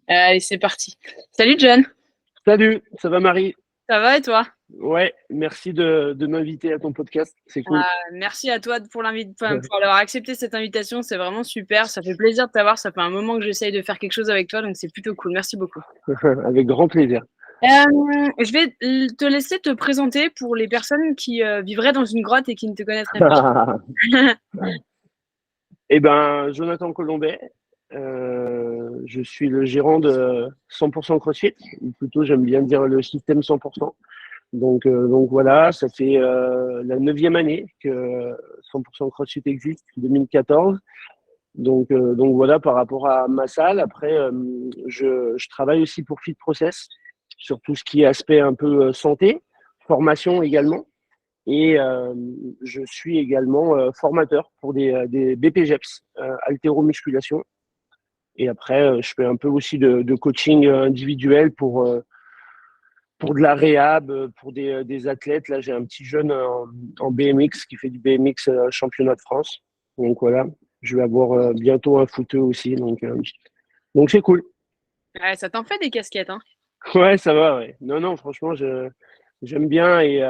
Allez, c'est parti. Salut John, Salut, ça va Marie? ça va et toi? Ouais, merci de m'inviter à ton podcast, c'est cool. Merci à toi pour avoir accepté cette invitation, c'est vraiment super, ça fait plaisir de t'avoir, ça fait un moment que j'essaye de faire quelque chose avec toi, donc c'est plutôt cool. Merci beaucoup. Avec grand plaisir. Je vais te laisser te présenter pour les personnes qui vivraient dans une grotte et qui ne te connaîtraient pas. Eh ben, Jonathan Colombet, je suis le gérant de 100% CrossFit, ou plutôt j'aime bien dire le système 100%. Donc voilà, ça fait la 9e année que 100% CrossFit existe, 2014. Donc voilà, par rapport à ma salle, après, je travaille aussi pour Fit Process, sur tout ce qui est aspect un peu santé, formation également. Et je suis également formateur pour des BPGEPS, haltéromusculation. Et après, je fais un peu aussi de coaching individuel pour de la réhab, pour des athlètes. Là, j'ai un petit jeune en BMX qui fait du BMX championnat de France. Donc voilà, je vais avoir bientôt un footeux aussi. Donc c'est cool. Ouais, ça t'en fait des casquettes, hein? Ouais, ça va, ouais. Non, franchement, j'aime bien. Et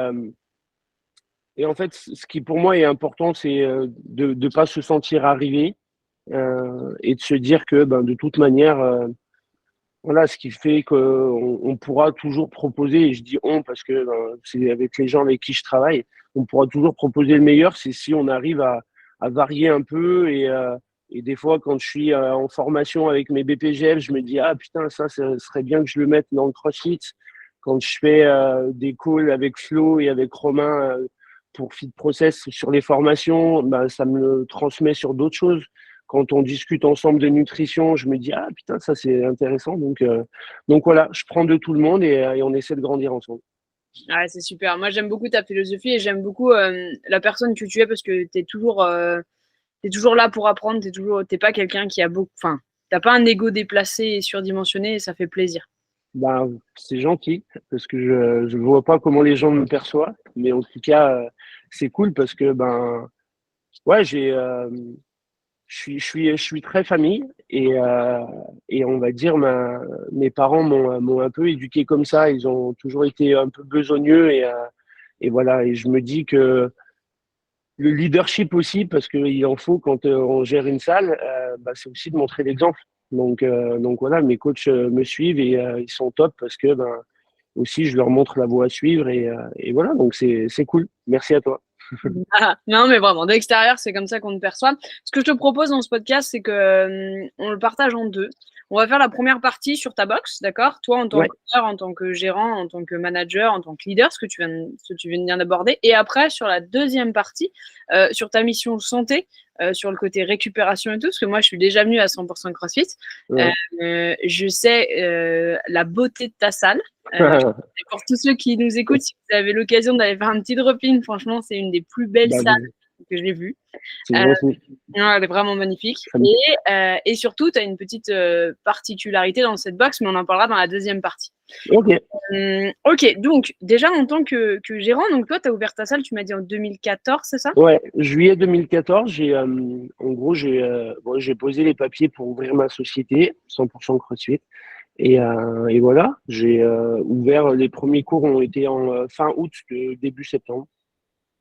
en fait, ce qui pour moi est important, c'est de ne pas se sentir arrivé et de se dire que ben, de toute manière, voilà, ce qui fait qu'on pourra toujours proposer, et je dis on parce que ben, c'est avec les gens avec qui je travaille, on pourra toujours proposer le meilleur, c'est si on arrive à varier un peu et des fois, quand je suis en formation avec mes BPGF, je me dis, ah putain, ça serait bien que je le mette dans le CrossFit. Quand je fais des calls avec Flo et avec Romain pour Fit Process sur les formations, ben, ça me le transmet sur d'autres choses. Quand on discute ensemble de nutrition, je me dis, ah putain, ça c'est intéressant. Donc voilà, je prends de tout le monde et on essaie de grandir ensemble. Ouais, c'est super. Moi, j'aime beaucoup ta philosophie et j'aime beaucoup la personne que tu es parce que t'es toujours là pour apprendre, t'es pas quelqu'un qui a beaucoup, enfin, t'as pas un ego déplacé et surdimensionné et ça fait plaisir. Ben, c'est gentil parce que je ne vois pas comment les gens me perçoivent, mais en tout cas, c'est cool parce que ben ouais, je suis très famille et on va dire mes parents m'ont un peu éduqué comme ça. Ils ont toujours été un peu besogneux et voilà. Et je me dis que le leadership aussi, parce qu'il en faut quand on gère une salle, bah, c'est aussi de montrer l'exemple. Donc voilà, mes coachs me suivent et ils sont top parce que ben, aussi je leur montre la voie à suivre et voilà, donc c'est cool. Merci à toi. Ah, non, mais vraiment, de l'extérieur, c'est comme ça qu'on te perçoit. Ce que je te propose dans ce podcast, c'est que on le partage en deux. On va faire la première partie sur ta box, d'accord? Toi, en tant Ouais, qu'auteur, en tant que gérant, en tant que manager, en tant que leader, ce que tu viens d'aborder. Et après, sur la deuxième partie, sur ta mission santé, sur le côté récupération et tout, parce que moi, je suis déjà venue à 100% CrossFit. ouais. Je sais la beauté de ta salle. Et pour tous ceux qui nous écoutent, si vous avez l'occasion d'aller faire un petit drop-in, franchement, c'est une des plus belles Bah, salles que j'ai vues. c'est Euh, gentil. ouais, elle est vraiment magnifique. Ça me- Et surtout, tu as une petite particularité dans cette box, mais on en parlera dans la deuxième partie. Ok. Ok, donc déjà en tant que gérant, donc toi, tu as ouvert ta salle, tu m'as dit en 2014, c'est ça? Ouais, juillet 2014, en gros, j'ai posé les papiers pour ouvrir ma société, 100% CrossFit. Et voilà, j'ai ouvert, les premiers cours ont été en fin août, début septembre.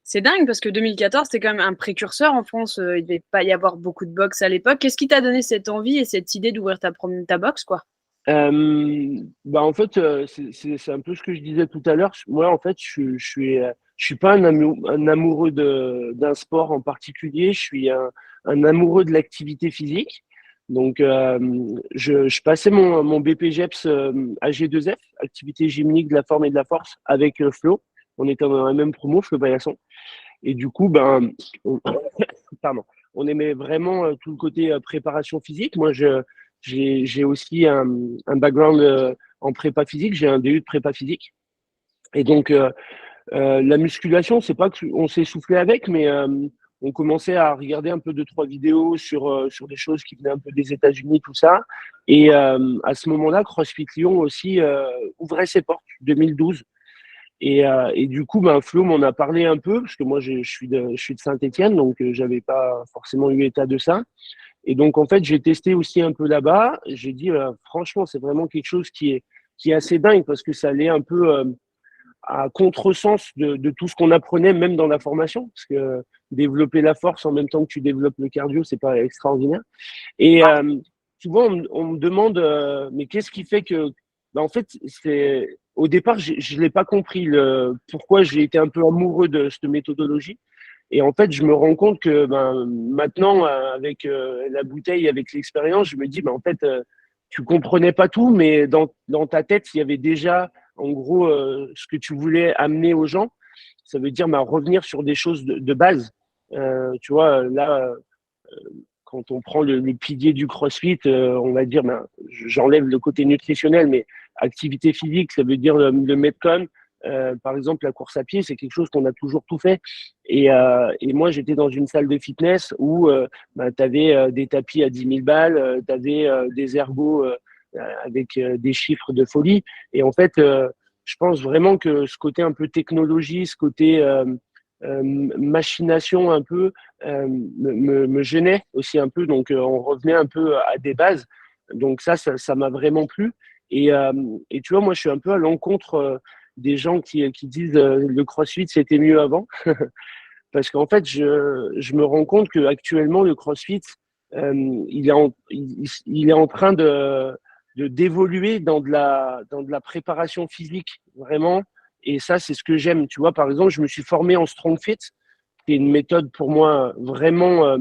C'est dingue parce que 2014, c'était quand même un précurseur en France. Il ne devait pas y avoir beaucoup de box à l'époque. Qu'est-ce qui t'a donné cette envie et cette idée d'ouvrir ta box, quoi? Bah en fait, c'est un peu ce que je disais tout à l'heure. Moi, en fait, je suis pas un amoureux d'un sport en particulier. Je suis un amoureux de l'activité physique. Donc, je passais mon BPGEPS AG2F, activité gymnique de la forme et de la force, avec Flo. On était dans la même promo, Flo Paillasson. Et du coup, ben, on, pardon, on aimait vraiment tout le côté préparation physique. Moi, j'ai aussi un background en prépa physique. J'ai un DU de prépa physique. Et donc, la musculation, c'est pas qu'on s'est soufflé avec, mais on commençait à regarder un peu deux, trois vidéos sur des choses qui venaient un peu des États-Unis, tout ça. Et à ce moment-là, CrossFit Lyon aussi ouvrait ses portes, 2012. Et du coup, ben, Flo m'en a parlé un peu, parce que moi, je suis de Saint-Étienne, donc j'avais pas forcément eu état de ça. Et donc, en fait, j'ai testé aussi un peu là-bas. J'ai dit, franchement, c'est vraiment quelque chose qui est assez dingue parce que ça allait un peu à contresens de tout ce qu'on apprenait, même dans la formation. Parce que développer la force en même temps que tu développes le cardio, c'est pas extraordinaire. Et souvent, on me demande, mais qu'est-ce qui fait que… Ben, en fait, au départ, je l'ai pas compris pourquoi j'ai été un peu amoureux de cette méthodologie. Et en fait, je me rends compte que ben, maintenant, avec la bouteille, avec l'expérience, je me dis, ben, en fait, tu comprenais pas tout, mais dans ta tête, il y avait déjà, en gros, ce que tu voulais amener aux gens. Ça veut dire ben, revenir sur des choses de base. Tu vois, là, quand on prend le pilier du CrossFit, on va dire, ben, j'enlève le côté nutritionnel, mais activité physique, ça veut dire le Metcon. Par exemple, la course à pied, c'est quelque chose qu'on a toujours tout fait. Et moi, j'étais dans une salle de fitness où ben, tu avais des tapis à 10 000 balles, tu avais des ergots avec des chiffres de folie. Et en fait, je pense vraiment que ce côté un peu technologie, ce côté machination un peu, me gênait aussi un peu. Donc, on revenait un peu à des bases. Donc, ça m'a vraiment plu. Et tu vois, moi, je suis un peu à l'encontre des gens qui disent le CrossFit, c'était mieux avant. Parce qu'en fait, je me rends compte qu'actuellement, le CrossFit, il est en train d'évoluer dans de la préparation physique, vraiment. Et ça, c'est ce que j'aime. Tu vois, par exemple, je me suis formé en Strong Fit, qui est une méthode pour moi vraiment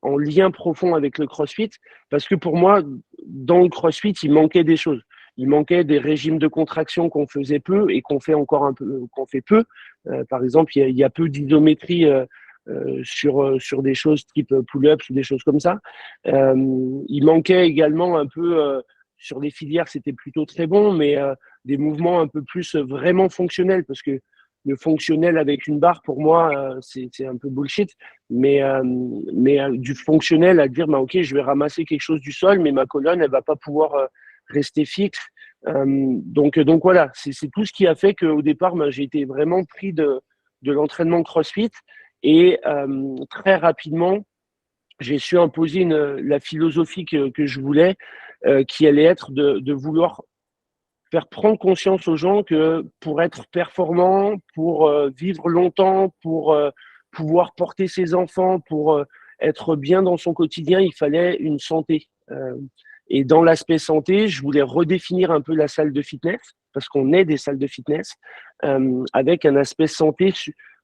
en lien profond avec le CrossFit, parce que pour moi, dans le CrossFit, il manquait des choses. Il manquait des régimes de contraction qu'on faisait peu et qu'on fait encore un peu, qu'on fait peu. Par exemple, il y a peu d'isométrie sur des choses type pull-ups ou des choses comme ça. Il manquait également un peu sur les filières, c'était plutôt très bon, mais des mouvements un peu plus vraiment fonctionnels, parce que le fonctionnel avec une barre, pour moi, c'est un peu bullshit. Mais du fonctionnel à dire, bah, OK, je vais ramasser quelque chose du sol, mais ma colonne, elle va pas pouvoir rester fixe. Donc voilà, c'est tout ce qui a fait qu'au départ, bah, j'ai été vraiment pris de l'entraînement CrossFit. Et très rapidement, j'ai su imposer la philosophie que je voulais, qui allait être de vouloir faire prendre conscience aux gens que pour être performant, pour vivre longtemps, pour pouvoir porter ses enfants, pour être bien dans son quotidien, il fallait une santé. Et dans l'aspect santé, je voulais redéfinir un peu la salle de fitness, parce qu'on est des salles de fitness, avec un aspect santé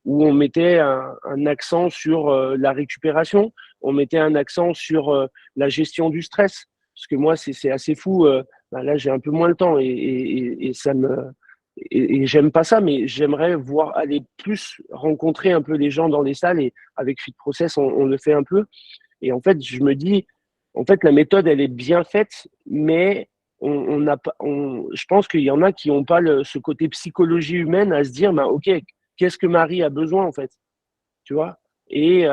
où on mettait un accent sur la récupération, on mettait un accent sur la gestion du stress. Parce que moi, c'est assez fou. Ben là, j'ai un peu moins le temps et ça me et j'aime pas ça, mais j'aimerais voir aller plus rencontrer un peu les gens dans les salles et avec Fit Process, on le fait un peu. Et en fait, je me dis, en fait, la méthode, elle est bien faite, mais on n'a pas, je pense qu'il y en a qui n'ont pas ce côté psychologie humaine à se dire, ben, OK, qu'est-ce que Marie a besoin, en fait? Tu vois? Et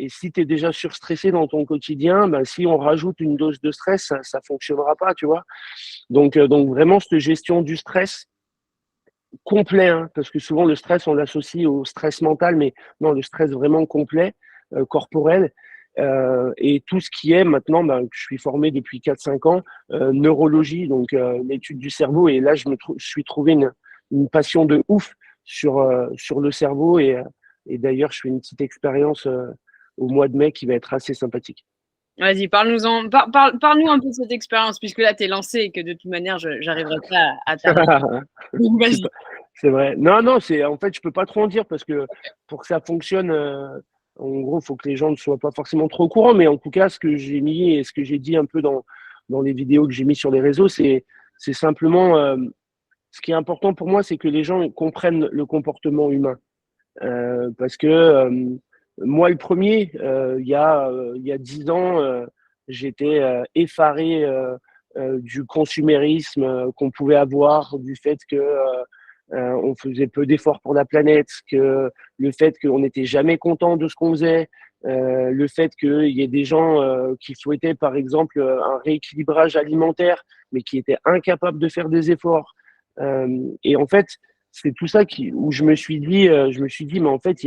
si tu es déjà surstressé dans ton quotidien, ben, si on rajoute une dose de stress, ça fonctionnera pas, tu vois? Donc vraiment, cette gestion du stress complet, hein, parce que souvent le stress, on l'associe au stress mental, mais non, le stress vraiment complet, corporel. Et tout ce qui est maintenant, ben, je suis formé depuis 4 5 ans, neurologie, donc l'étude du cerveau. Et là, je suis trouvé une passion de ouf sur le cerveau. Et d'ailleurs, je fais une petite expérience au mois de mai qui va être assez sympathique. Vas-y, parle-nous-en. Parle-nous un peu de cette expérience, puisque là, tu es lancé et que de toute manière, je n'arriverai pas à t'arrêter. Donc, C'est vas-y. pas- c'est vrai. Non, non, en fait, je peux pas trop en dire parce que pour que ça fonctionne, en gros, il faut que les gens ne soient pas forcément trop au courant. Mais en tout cas, ce que j'ai mis et ce que j'ai dit un peu dans les vidéos que j'ai mis sur les réseaux, c'est simplement, ce qui est important pour moi, c'est que les gens comprennent le comportement humain. Parce que moi, le premier, il y a 10 ans, j'étais effaré du consumérisme qu'on pouvait avoir, du fait que on faisait peu d'efforts pour la planète, que le fait qu'on n'était jamais content de ce qu'on faisait, le fait qu'il y ait des gens qui souhaitaient, par exemple, un rééquilibrage alimentaire, mais qui étaient incapables de faire des efforts. Et en fait, c'est tout ça où je me suis dit, mais en fait,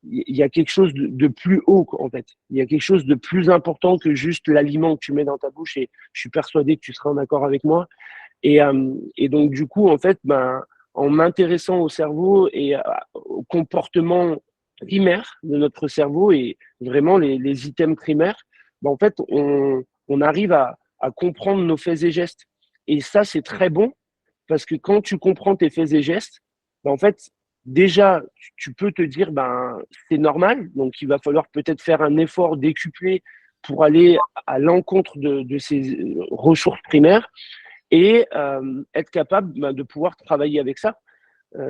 il y a quelque chose de plus haut, en fait. Il y a quelque chose de plus important que juste l'aliment que tu mets dans ta bouche. Et je suis persuadé que tu seras en accord avec moi. Et donc, du coup, en fait, ben, en m'intéressant au cerveau et au comportement primaire de notre cerveau et vraiment les items primaires, ben, en fait, on arrive à comprendre nos faits et gestes. Et ça, c'est très bon parce que quand tu comprends tes faits et gestes, ben, en fait, déjà, tu peux te dire, ben, c'est normal. Donc, il va falloir peut-être faire un effort décuplé pour aller à l'encontre de ces ressources primaires et être capable de pouvoir travailler avec ça.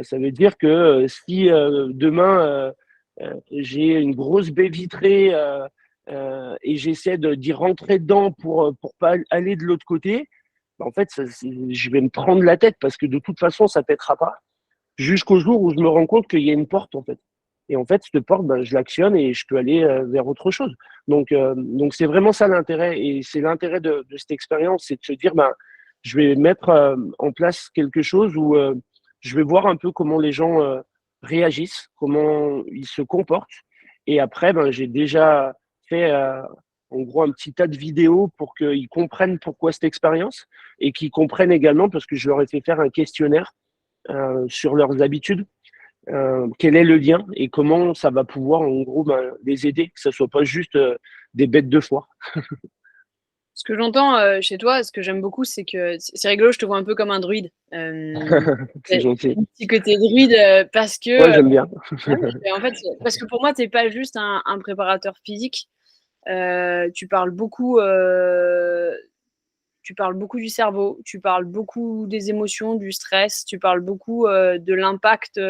Ça veut dire que si demain j'ai une grosse baie vitrée et j'essaie d'y rentrer dedans pour pas aller de l'autre côté, en fait, je vais me prendre la tête parce que de toute façon, ça pètera pas jusqu'au jour où je me rends compte qu'il y a une porte en fait. Et en fait, cette porte, ben, je l'actionne et je peux aller vers autre chose. Donc c'est vraiment ça l'intérêt. Et c'est l'intérêt de cette expérience, c'est de se dire, ben, je vais mettre en place quelque chose où je vais voir un peu comment les gens réagissent, comment ils se comportent. Et après, ben, j'ai déjà fait en gros un petit tas de vidéos pour qu'ils comprennent pourquoi cette expérience et qu'ils comprennent également parce que je leur ai fait faire un questionnaire sur leurs habitudes, quel est le lien et comment ça va pouvoir en gros ben, les aider, que ce soit pas juste des bêtes de foire. Ce que j'entends chez toi, ce que j'aime beaucoup, c'est que c'est rigolo, je te vois un peu comme un druide. C'est gentil. Un petit côté druide parce Ouais, que, j'aime bien. ouais, en fait, parce que pour moi, tu n'es pas juste un préparateur physique. Tu parles beaucoup. Tu parles beaucoup du cerveau, tu parles beaucoup des émotions, du stress, tu parles beaucoup de l'impact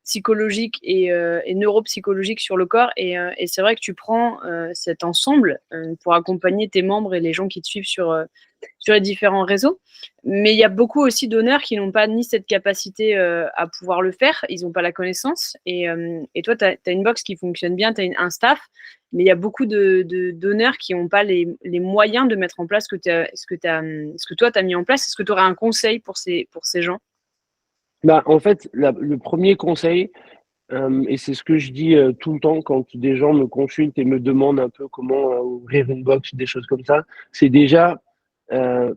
psychologique et neuropsychologique sur le corps. Et c'est vrai que tu prends cet ensemble pour accompagner tes membres et les gens qui te suivent sur les différents réseaux. Mais il y a beaucoup aussi d'honneurs qui n'ont pas ni cette capacité à pouvoir le faire, ils n'ont pas la connaissance. Et toi, tu as une box qui fonctionne bien, tu as un staff, mais il y a beaucoup d'honneurs qui n'ont pas les moyens de mettre en place ce que toi, tu as mis en place. Est-ce que tu aurais un conseil pour ces gens? Bah, en fait, le premier conseil, et c'est ce que je dis tout le temps quand des gens me consultent et me demandent un peu comment ouvrir une box, des choses comme ça, c'est déjà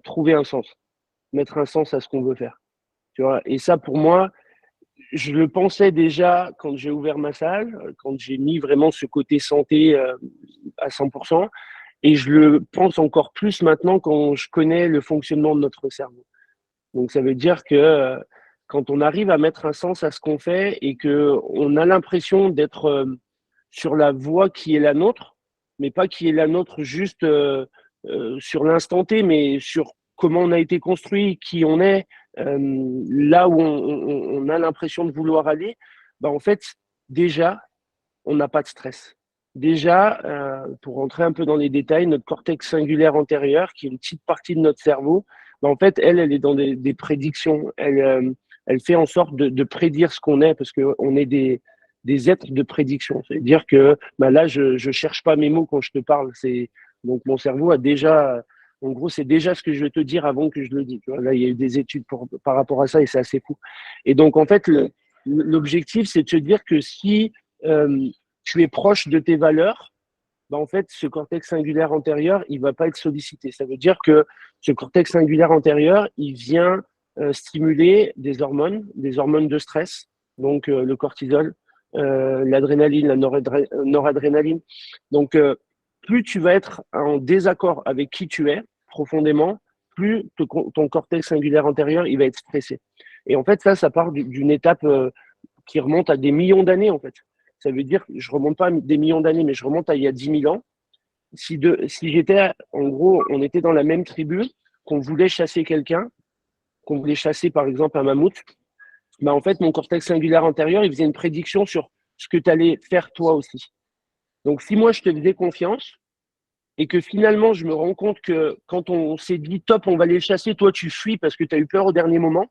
trouver un sens, mettre un sens à ce qu'on veut faire. Tu vois. Et ça, pour moi, je le pensais déjà quand j'ai ouvert ma salle, quand j'ai mis vraiment ce côté santé à 100%, et je le pense encore plus maintenant quand je connais le fonctionnement de notre cerveau. Donc ça veut dire que quand on arrive à mettre un sens à ce qu'on fait et que on a l'impression d'être sur la voie qui est la nôtre, mais pas qui est la nôtre juste sur l'instant T, mais sur comment on a été construit, qui on est, là où on a l'impression de vouloir aller, bah en fait, déjà, on n'a pas de stress. Déjà, pour rentrer un peu dans les détails, notre cortex singulaire antérieur, qui est une petite partie de notre cerveau, bah en fait, elle est dans des prédictions. Elle fait en sorte de prédire ce qu'on est, parce qu'on est des êtres de prédiction. C'est-à-dire que bah là, je cherche pas mes mots quand je te parle. Donc mon cerveau a déjà, en gros, c'est déjà ce que je vais te dire avant que je le dise. Tu vois, là, il y a eu des études par rapport à ça et c'est assez fou. Et donc, en fait, l'objectif, c'est de se dire que si tu es proche de tes valeurs, bah en fait, ce cortex singulaire antérieur, il va pas être sollicité. Ça veut dire que ce cortex singulaire antérieur, il vient stimuler des hormones de stress, donc le cortisol, l'adrénaline, la noradrénaline. Donc, plus tu vas être en désaccord avec qui tu es profondément, plus ton cortex singulaire antérieur, il va être stressé. Et en fait, ça part d'une étape qui remonte à des millions d'années, en fait. Ça veut dire, je remonte pas à des millions d'années, mais je remonte à il y a 10 000 ans. Si j'étais, en gros, on était dans la même tribu, qu'on voulait chasser quelqu'un, qu'on voulait chasser par exemple un mammouth, bah en fait, mon cortex singulaire antérieur, il faisait une prédiction sur ce que tu allais faire toi aussi. Donc, si moi, je te faisais confiance et que finalement, je me rends compte que quand on s'est dit top, on va aller le chasser, toi, tu fuis parce que tu as eu peur au dernier moment,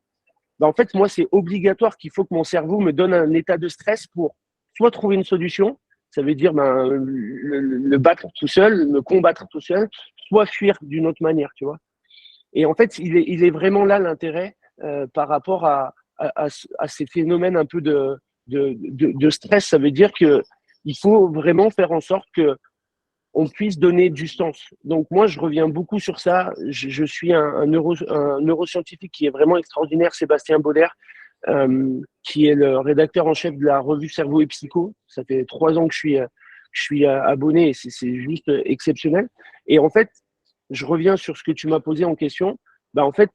bah en fait, moi, c'est obligatoire qu'il faut que mon cerveau me donne un état de stress pour soit trouver une solution, ça veut dire ben, le battre tout seul, me combattre tout seul, soit fuir d'une autre manière, tu vois. Et en fait, il est vraiment là l'intérêt par rapport à ces phénomènes un peu de stress. Ça veut dire que il faut vraiment faire en sorte que on puisse donner du sens. Donc moi, je reviens beaucoup sur ça. Je suis un neuroscientifique qui est vraiment extraordinaire, Sébastien Boller, qui est le rédacteur en chef de la revue Cerveau et Psycho. Ça fait 3 ans que je suis abonné et c'est juste exceptionnel. Et en fait, je reviens sur ce que tu m'as posé en question. Bah, en fait,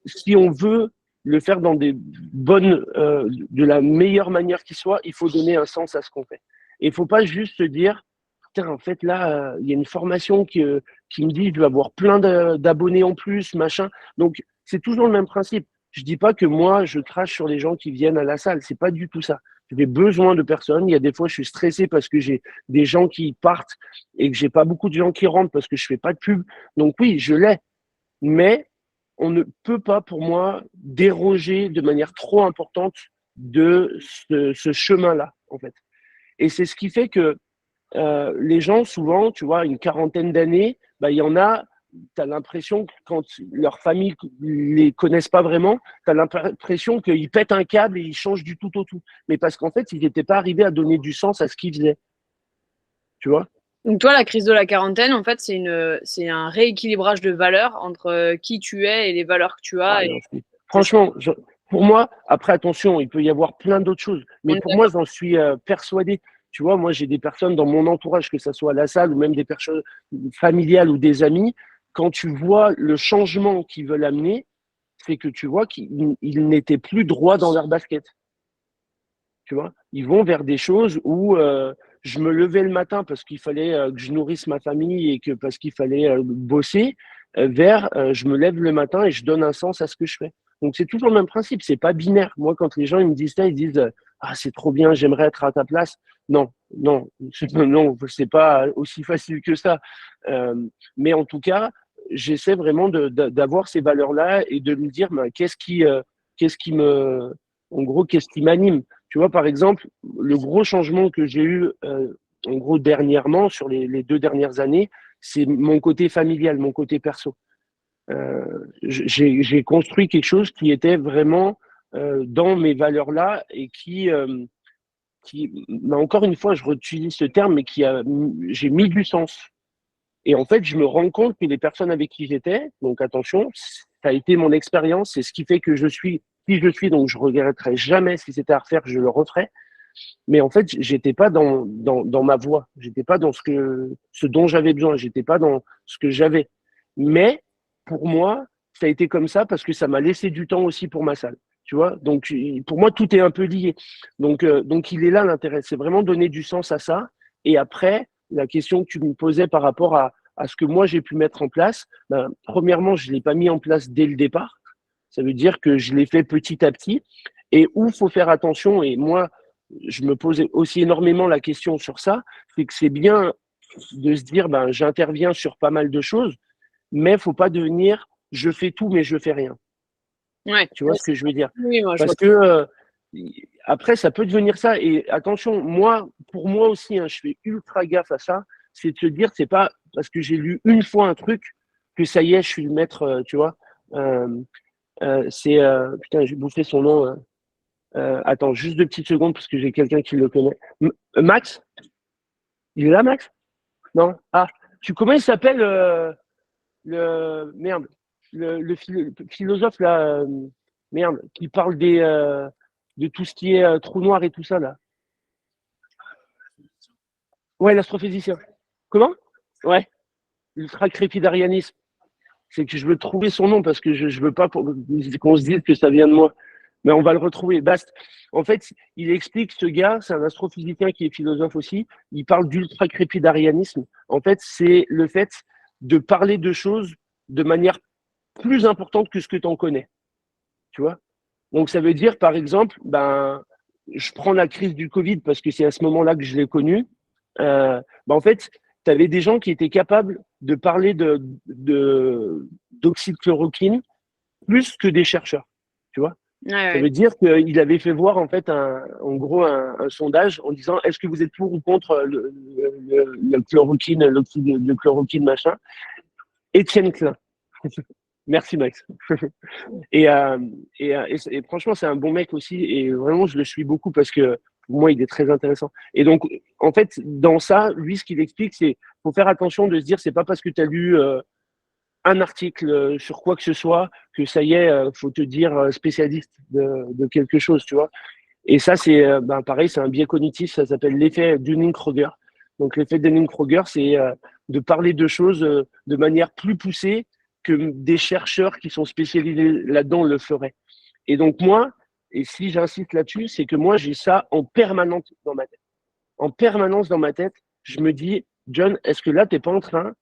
si on veut le faire dans des bonnes, de la meilleure manière qui soit, il faut donner un sens à ce qu'on fait. Et il faut pas juste se dire, putain, en fait, là, il y a une formation qui me dit, je vais avoir plein d'abonnés en plus, machin. Donc, c'est toujours le même principe. Je dis pas que moi, je crache sur les gens qui viennent à la salle. C'est pas du tout ça. J'ai besoin de personnes. Il y a des fois, je suis stressé parce que j'ai des gens qui partent et que j'ai pas beaucoup de gens qui rentrent parce que je fais pas de pub. Donc oui, je l'ai. Mais on ne peut pas, pour moi, déroger de manière trop importante de ce chemin-là, en fait. Et c'est ce qui fait que les gens, souvent, tu vois, une quarantaine d'années, bah, il y en a, tu as l'impression que quand leur famille les connaissent pas vraiment, tu as l'impression qu'ils pètent un câble et ils changent du tout au tout. Mais parce qu'en fait, ils n'étaient pas arrivés à donner du sens à ce qu'ils faisaient. Tu vois? Donc toi, la crise de la quarantaine, en fait, c'est un rééquilibrage de valeurs entre qui tu es et les valeurs que tu Ah, as. non, C'est ça. franchement, pour moi, après, attention, il peut y avoir plein d'autres choses. On Mais est pour moi, d'accord. j'en suis persuadé. Tu vois, moi, j'ai des personnes dans mon entourage, que ce soit à la salle ou même des personnes familiales ou des amis. Quand tu vois le changement qu'ils veulent amener, c'est que tu vois qu'ils n'étaient plus droits dans leur basket. Tu vois, ils vont vers des choses où je me levais le matin parce qu'il fallait que je nourrisse ma famille et que parce qu'il fallait bosser, vers je me lève le matin et je donne un sens à ce que je fais. Donc c'est toujours le même principe, c'est pas binaire. Moi, quand les gens ils me disent ça, ils disent ah c'est trop bien, j'aimerais être à ta place. Non, non, non, c'est pas aussi facile que ça. Euh, mais en tout cas, j'essaie vraiment d'avoir ces valeurs-là et de me dire ben, qu'est-ce qui me, en gros, qu'est-ce qui m'anime. Tu vois, par exemple, le gros changement que j'ai eu, en gros, dernièrement, sur les 2 dernières années, c'est mon côté familial, mon côté perso. J'ai construit quelque chose qui était vraiment dans mes valeurs-là et qui, encore une fois, je réutilise ce terme, mais j'ai mis du sens. Et en fait, je me rends compte que les personnes avec qui j'étais, donc attention, ça a été mon expérience, c'est ce qui fait que je suis qui je suis, donc je regretterai jamais si c'était à refaire, je le referais. Mais en fait, j'étais pas dans ma voie, j'étais pas dans ce dont j'avais besoin, j'étais pas dans ce que j'avais. Mais pour moi, ça a été comme ça parce que ça m'a laissé du temps aussi pour ma salle. Tu vois, donc pour moi, tout est un peu lié. Donc il est là l'intérêt, c'est vraiment donner du sens à ça. Et après, la question que tu me posais par rapport à ce que moi j'ai pu mettre en place, ben, premièrement, je ne l'ai pas mis en place dès le départ. Ça veut dire que je l'ai fait petit à petit. Et où il faut faire attention, et moi, je me pose aussi énormément la question sur ça, c'est que c'est bien de se dire, ben, j'interviens sur pas mal de choses, mais il ne faut pas devenir, je fais tout, mais je ne fais rien. Ouais. Tu vois ce que je veux dire? Oui, moi, je vois. Parce que après, ça peut devenir ça. Et attention, moi, pour moi aussi, hein, je fais ultra gaffe à ça. C'est de se dire, c'est pas parce que j'ai lu une fois un truc que ça y est, je suis le maître, tu vois. Euh, putain, j'ai bouffé son nom. Attends, juste 2 petites secondes parce que j'ai quelqu'un qui le connaît. Max? Il est là, Max? Non? Ah, comment il s'appelle merde, le philosophe là, merde, qui parle de tout ce qui est trou noir et tout ça là. Ouais, l'astrophysicien. Comment? Ouais, l'ultra-crépidarianisme. C'est que je veux trouver son nom parce que je veux pas qu'on se dise que ça vient de moi. Mais on va le retrouver. Bast. En fait, il explique, ce gars, c'est un astrophysicien qui est philosophe aussi, il parle d'ultra-crépidarianisme. En fait, c'est le fait de parler de choses de manière plus importante que ce que tu en connais. Tu vois? Donc, ça veut dire, par exemple, ben, je prends la crise du Covid parce que c'est à ce moment-là que je l'ai connu. Ben, en fait, tu avais des gens qui étaient capables de parler d'oxychloroquine plus que des chercheurs. Tu vois? Ouais, Ça ouais. veut dire qu'il avait fait voir en fait en gros un sondage en disant est-ce que vous êtes pour ou contre le chloroquine, l'oxyde de chloroquine machin. Étienne Klein. Merci Max. Et, euh, et franchement c'est un bon mec aussi et vraiment je le suis beaucoup parce que pour moi, il est très intéressant. Et donc, en fait, dans ça, lui, ce qu'il explique, c'est faut faire attention de se dire, c'est pas parce que tu as lu un article sur quoi que ce soit que ça y est, faut te dire spécialiste de quelque chose, tu vois. Et ça, c'est pareil, c'est un biais cognitif, ça s'appelle l'effet Dunning-Kruger. Donc, l'effet Dunning-Kruger, c'est de parler de choses de manière plus poussée que des chercheurs qui sont spécialisés là-dedans le feraient. Et donc, moi, et si j'insiste là-dessus, c'est que moi, j'ai ça en permanence dans ma tête. En permanence dans ma tête, je me dis, John, est-ce que là, tu n'es pas en train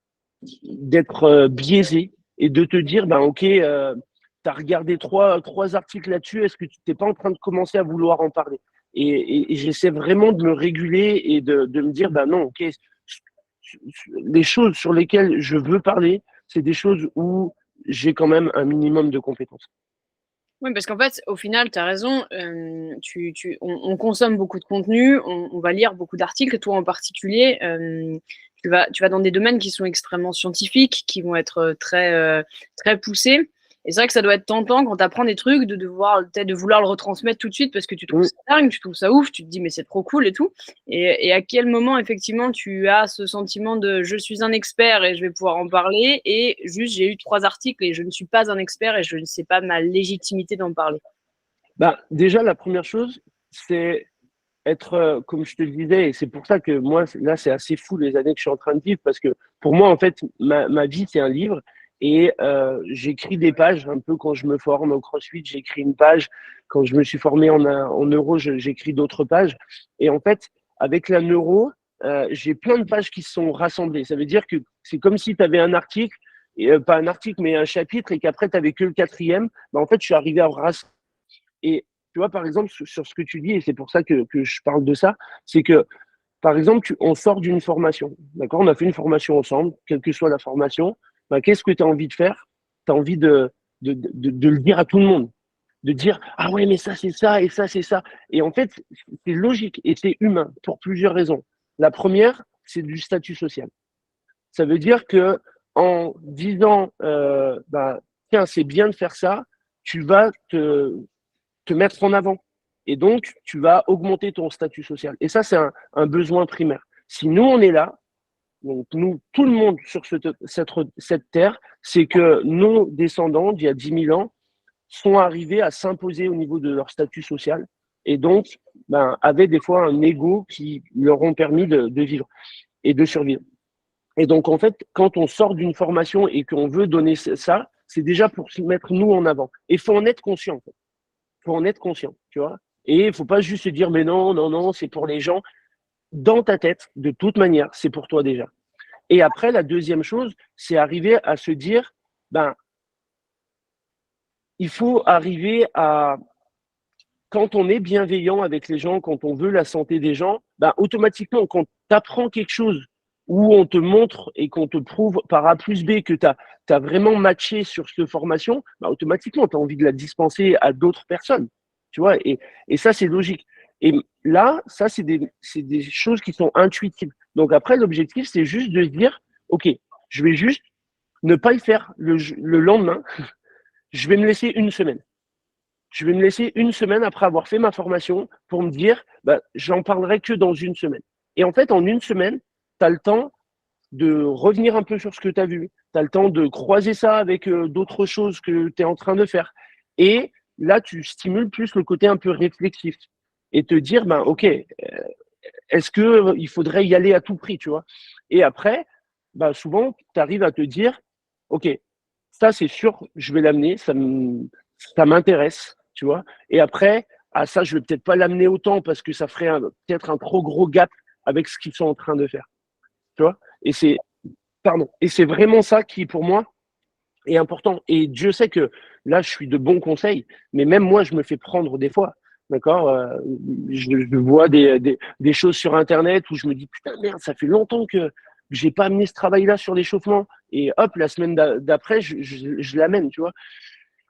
d'être biaisé et de te dire, ok, tu as regardé trois articles là-dessus, est-ce que tu n'es pas en train de commencer à vouloir en parler? Et j'essaie vraiment de me réguler et de me dire, non, ok, les choses sur lesquelles je veux parler, c'est des choses où j'ai quand même un minimum de compétences. Oui, parce qu'en fait, au final, tu as raison, on consomme beaucoup de contenu, on va lire beaucoup d'articles. Toi en particulier, tu vas dans des domaines qui sont extrêmement scientifiques, qui vont être très poussés. Et c'est vrai que ça doit être tentant quand tu apprends des trucs de vouloir le retransmettre tout de suite parce que tu trouves ça dingue, tu trouves ça ouf, tu te dis mais c'est trop cool et tout. Et à quel moment effectivement tu as ce sentiment de je suis un expert et je vais pouvoir en parler et juste j'ai eu 3 articles et je ne suis pas un expert et je ne sais pas ma légitimité d'en parler. Déjà, la première chose, c'est être, comme je te le disais, et c'est pour ça que moi, là, c'est assez fou les années que je suis en train de vivre, parce que pour moi, en fait, ma vie, c'est un livre, et j'écris des pages, un peu quand je me forme au CrossFit, j'écris une page, quand je me suis formé en neuro, j'écris d'autres pages, et en fait, avec la neuro, j'ai plein de pages qui se sont rassemblées. Ça veut dire que c'est comme si tu avais un article, et, pas un article, mais un chapitre, et qu'après, tu n'avais que le quatrième. En fait, je suis arrivé à rassembler. Et tu vois, par exemple, sur ce que tu dis, et c'est pour ça que je parle de ça, c'est que, par exemple, on sort d'une formation, d'accord? On a fait une formation ensemble, quelle que soit la formation. Qu'est-ce que tu as envie de faire? Tu as envie de le dire à tout le monde, de dire, ah ouais, mais ça, c'est ça, et ça, c'est ça. Et en fait, c'est logique et c'est humain pour plusieurs raisons. La première, c'est du statut social. Ça veut dire que en disant, tiens, c'est bien de faire ça, tu vas te mettre en avant. Et donc, tu vas augmenter ton statut social. Et ça, c'est un besoin primaire. Si nous, on est là, donc nous, tout le monde sur cette terre, c'est que nos descendants, d'il y a 10 000 ans, sont arrivés à s'imposer au niveau de leur statut social et donc avaient des fois un ego qui leur ont permis de vivre et de survivre. Et donc, en fait, quand on sort d'une formation et qu'on veut donner ça, c'est déjà pour se mettre nous en avant. Et il faut en être conscient. En fait. Faut en être conscient, tu vois. Et il faut pas juste se dire, mais non, non, non, c'est pour les gens. Dans ta tête, de toute manière, c'est pour toi déjà. Et après, la deuxième chose, c'est arriver à se dire, il faut arriver à, quand on est bienveillant avec les gens, quand on veut la santé des gens, automatiquement, quand tu apprends quelque chose où on te montre et qu'on te prouve par A plus B que tu as vraiment matché sur cette formation, automatiquement, tu as envie de la dispenser à d'autres personnes. Tu vois, et ça, c'est logique. Et là, ça, c'est des choses qui sont intuitives. Donc après, l'objectif, c'est juste de se dire, OK, je vais juste ne pas le faire le lendemain, je vais me laisser une semaine. Je vais me laisser une semaine après avoir fait ma formation pour me dire, j'en parlerai que dans une semaine. Et en fait, en une semaine, tu as le temps de revenir un peu sur ce que tu as vu. Tu as le temps de croiser ça avec d'autres choses que tu es en train de faire. Et là, tu stimules plus le côté un peu réflexif et te dire, OK, est-ce qu'il faudrait y aller à tout prix, tu vois? Et après, souvent, tu arrives à te dire, OK, ça, c'est sûr, je vais l'amener, ça m'intéresse, tu vois. Et après, ça, je vais peut-être pas l'amener autant parce que ça ferait peut-être un trop gros gap avec ce qu'ils sont en train de faire, tu vois. Et c'est vraiment ça qui, pour moi, est important. Et Dieu sait que là, je suis de bons conseils, mais même moi, je me fais prendre des fois. D'accord, je vois des choses sur Internet où je me dis putain merde, ça fait longtemps que j'ai pas amené ce travail-là sur l'échauffement. Et hop, la semaine d'après, je l'amène, tu vois.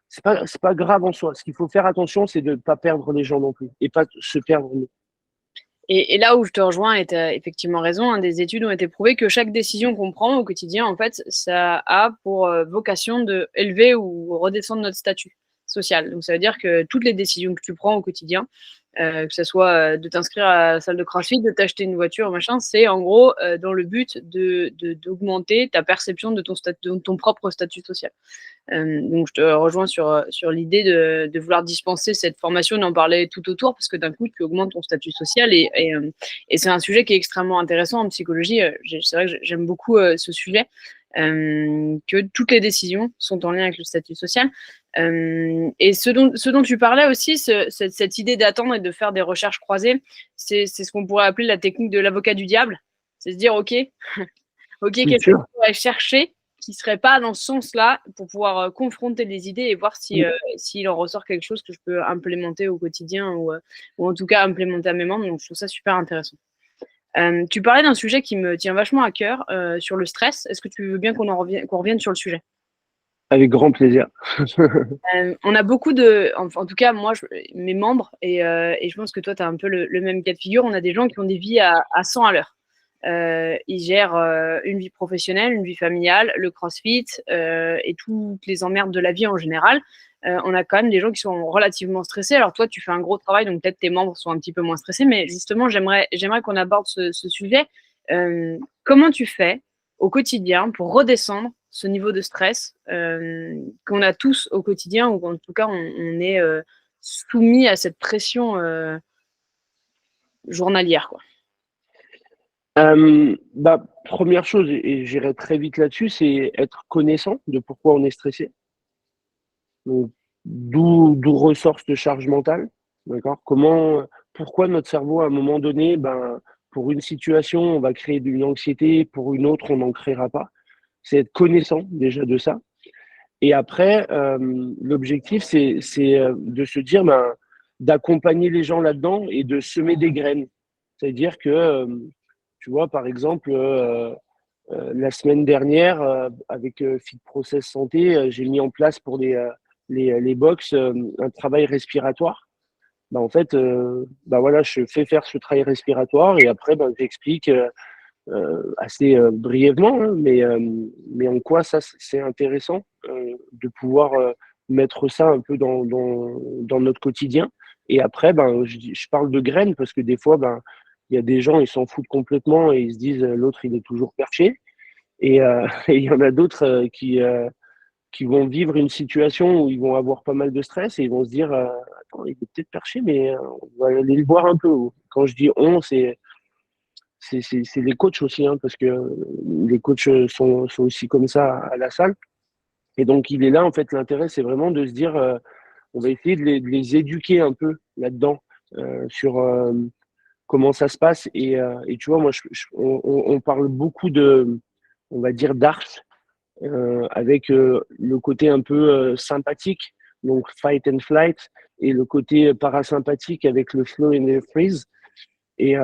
C'est pas grave en soi. Ce qu'il faut faire attention, c'est de ne pas perdre les gens non plus et pas se perdre nous. Et là où je te rejoins, et tu as effectivement raison, hein, des études ont été prouvées que chaque décision qu'on prend au quotidien, en fait, ça a pour vocation de élever ou redescendre notre statut. social. Donc, ça veut dire que toutes les décisions que tu prends au quotidien, que ce soit de t'inscrire à la salle de CrossFit, de t'acheter une voiture, machin, c'est en gros dans le but d'augmenter ta perception de ton propre statut social. Donc, je te rejoins sur l'idée de vouloir dispenser cette formation, d'en parler tout autour, parce que d'un coup, tu augmentes ton statut social et c'est un sujet qui est extrêmement intéressant en psychologie. C'est vrai que j'aime beaucoup ce sujet, que toutes les décisions sont en lien avec le statut social. Et ce dont tu parlais aussi, cette idée d'attendre et de faire des recherches croisées, c'est ce qu'on pourrait appeler la technique de l'avocat du diable. C'est se dire, OK, quelqu'un pourrait chercher qui ne serait pas dans ce sens-là pour pouvoir confronter les idées et voir s'il en ressort quelque chose que je peux implémenter au quotidien ou en tout cas implémenter à mes membres. Donc, je trouve ça super intéressant. Tu parlais d'un sujet qui me tient vachement à cœur, sur le stress. Est-ce que tu veux bien qu'on revienne sur le sujet? Avec grand plaisir. On a beaucoup en tout cas, moi, mes membres, et je pense que toi, tu as un peu le même cas de figure, on a des gens qui ont des vies à 100 à l'heure. Ils gèrent une vie professionnelle, une vie familiale, le CrossFit et toutes les emmerdes de la vie en général. On a quand même des gens qui sont relativement stressés. Alors toi, tu fais un gros travail, donc peut-être tes membres sont un petit peu moins stressés, mais justement, j'aimerais qu'on aborde ce sujet. Comment tu fais au quotidien pour redescendre ce niveau de stress qu'on a tous au quotidien, ou en tout cas, on est soumis à cette pression journalière, quoi. Première chose, et j'irai très vite là-dessus, c'est être connaissant de pourquoi on est stressé. Donc, d'où ressort cette charge mentale, d'accord? Pourquoi notre cerveau, à un moment donné, pour une situation, on va créer une anxiété, pour une autre, on n'en créera pas. C'est être connaissant déjà de ça. Et après, l'objectif, c'est de se dire, d'accompagner les gens là-dedans et de semer des graines. C'est-à-dire que, tu vois, par exemple, la semaine dernière, avec Fit Process Santé, j'ai mis en place pour les box un travail respiratoire. En fait, voilà, je fais faire ce travail respiratoire et après, j'explique assez brièvement, hein, mais en quoi ça c'est intéressant de pouvoir mettre ça un peu dans notre quotidien. Et après, je parle de graines parce que des fois, il y a des gens, ils s'en foutent complètement et ils se disent l'autre, il est toujours perché. Et et il y en a d'autres qui vont vivre une situation où ils vont avoir pas mal de stress et ils vont se dire attends, il est peut-être perché, mais on va aller le voir un peu. Quand je dis on, c'est les coachs aussi, hein, parce que les coachs sont aussi comme ça à la salle. Et donc, il est là, en fait, l'intérêt, c'est vraiment de se dire, on va essayer de les éduquer un peu là-dedans, sur comment ça se passe. Et tu vois, moi, on parle beaucoup on va dire, d'art, avec le côté un peu sympathique, donc fight and flight, et le côté parasympathique avec le flow and the freeze. Et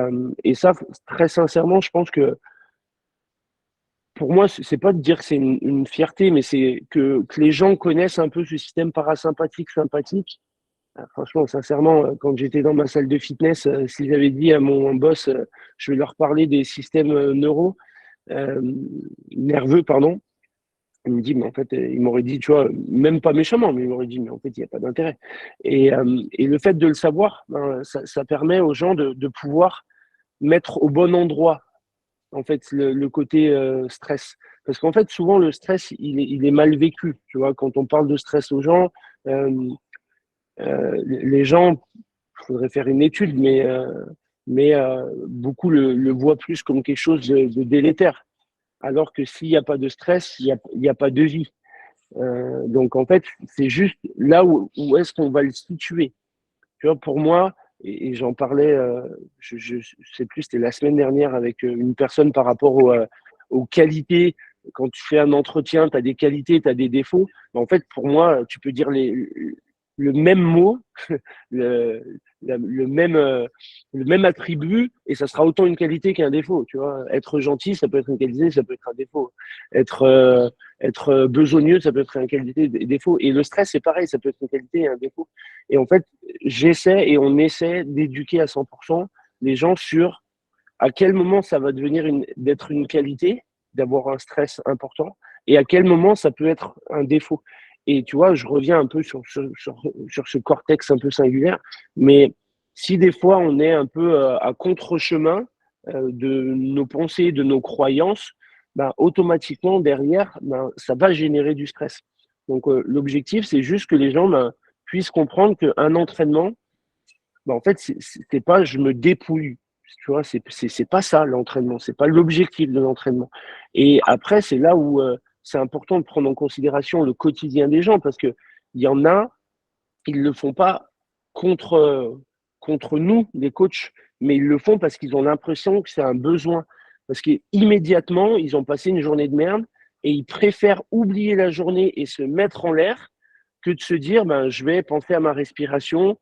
ça, très sincèrement, je pense que pour moi, c'est pas de dire que c'est une fierté, mais c'est que les gens connaissent un peu ce système parasympathique, sympathique. Franchement, sincèrement, quand j'étais dans ma salle de fitness, si j'avais dit à mon boss, je vais leur parler des systèmes nerveux, pardon, il me dit, mais en fait, il m'aurait dit, tu vois, même pas méchamment, mais il m'aurait dit, mais en fait, il n'y a pas d'intérêt. Et le fait de le savoir, ça permet aux gens de pouvoir mettre au bon endroit, en fait, le côté stress. Parce qu'en fait, souvent, le stress, il est mal vécu. Tu vois, quand on parle de stress aux gens, les gens, il faudrait faire une étude, mais beaucoup le voient plus comme quelque chose de délétère. Alors que s'il n'y a pas de stress, il n'y a pas de vie. Donc, en fait, c'est juste là où est-ce qu'on va le situer. Tu vois, pour moi, et j'en parlais, je sais plus, c'était la semaine dernière avec une personne par rapport aux qualités. Quand tu fais un entretien, tu as des qualités, tu as des défauts. En fait, pour moi, tu peux dire le même mot, le même attribut, et ça sera autant une qualité qu'un défaut. Tu vois, être gentil, ça peut être une qualité, ça peut être un défaut. Être besogneux, ça peut être une qualité et défaut. Et le stress, c'est pareil, ça peut être une qualité et un défaut. Et en fait, j'essaie et on essaie d'éduquer à 100% les gens sur à quel moment ça va devenir d'être une qualité, d'avoir un stress important, et à quel moment ça peut être un défaut. Et tu vois, je reviens un peu sur ce cortex un peu singulaire, mais si des fois on est un peu à contre-chemin de nos pensées, de nos croyances, ben, automatiquement derrière, ben, ça va générer du stress. Donc l'objectif, c'est juste que les gens ben, puissent comprendre qu'un entraînement, ben, en fait, c'est pas je me dépouille. Tu vois, c'est pas ça l'entraînement, c'est pas l'objectif de l'entraînement. Et après, c'est là où c'est important de prendre en considération le quotidien des gens parce que il y en a, ils le font pas contre contre nous, les coachs, mais ils le font parce qu'ils ont l'impression que c'est un besoin. Parce qu'immédiatement, ils ont passé une journée de merde et ils préfèrent oublier la journée et se mettre en l'air que de se dire, ben, je vais penser à ma respiration,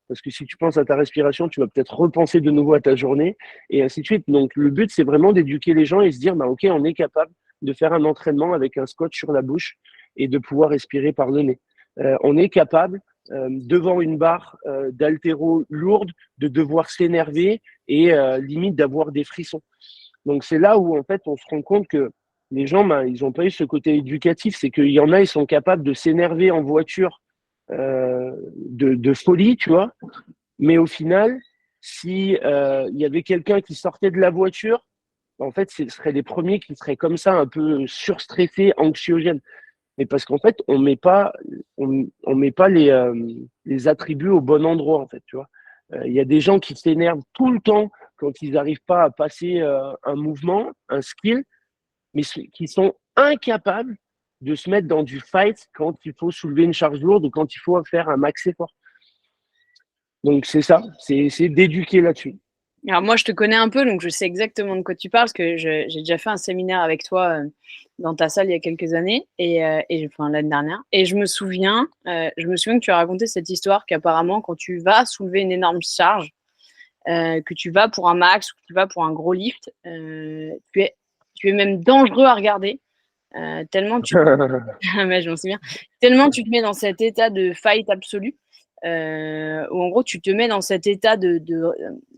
parce que si tu penses à ta respiration, tu vas peut-être repenser de nouveau à ta journée, et ainsi de suite. Donc, le but, c'est vraiment d'éduquer les gens et se dire, bah, OK, on est capable de faire un entraînement avec un scotch sur la bouche et de pouvoir respirer par le nez. On est capable, devant une barre d'haltéro lourde, de devoir s'énerver et limite d'avoir des frissons. Donc, c'est là où, en fait, on se rend compte que les gens, ben, ils n'ont pas eu ce côté éducatif. C'est qu'il y en a, ils sont capables de s'énerver en voiture de folie, tu vois. Mais au final, si il y avait quelqu'un qui sortait de la voiture, en fait, ce seraient les premiers qui seraient comme ça, un peu surstressés, anxiogènes. Mais parce qu'en fait, on met pas les attributs au bon endroit, en fait, tu vois. Il y a des gens qui s'énervent tout le temps quand ils n'arrivent pas à passer un mouvement, un skill, mais qui sont incapables de se mettre dans du fight quand il faut soulever une charge lourde ou quand il faut faire un max effort. Donc c'est ça, c'est d'éduquer là-dessus. Alors moi, je te connais un peu, donc je sais exactement de quoi tu parles, parce que j'ai déjà fait un séminaire avec toi dans ta salle il y a quelques années, enfin l'année dernière. Et je me souviens que tu as raconté cette histoire qu'apparemment, quand tu vas soulever une énorme charge, que tu vas pour un max ou que tu vas pour un gros lift, tu es même dangereux à regarder, tellement tu mais je m'en souviens, tellement tu te mets dans cet état de fight absolu. Où en gros tu te mets dans cet état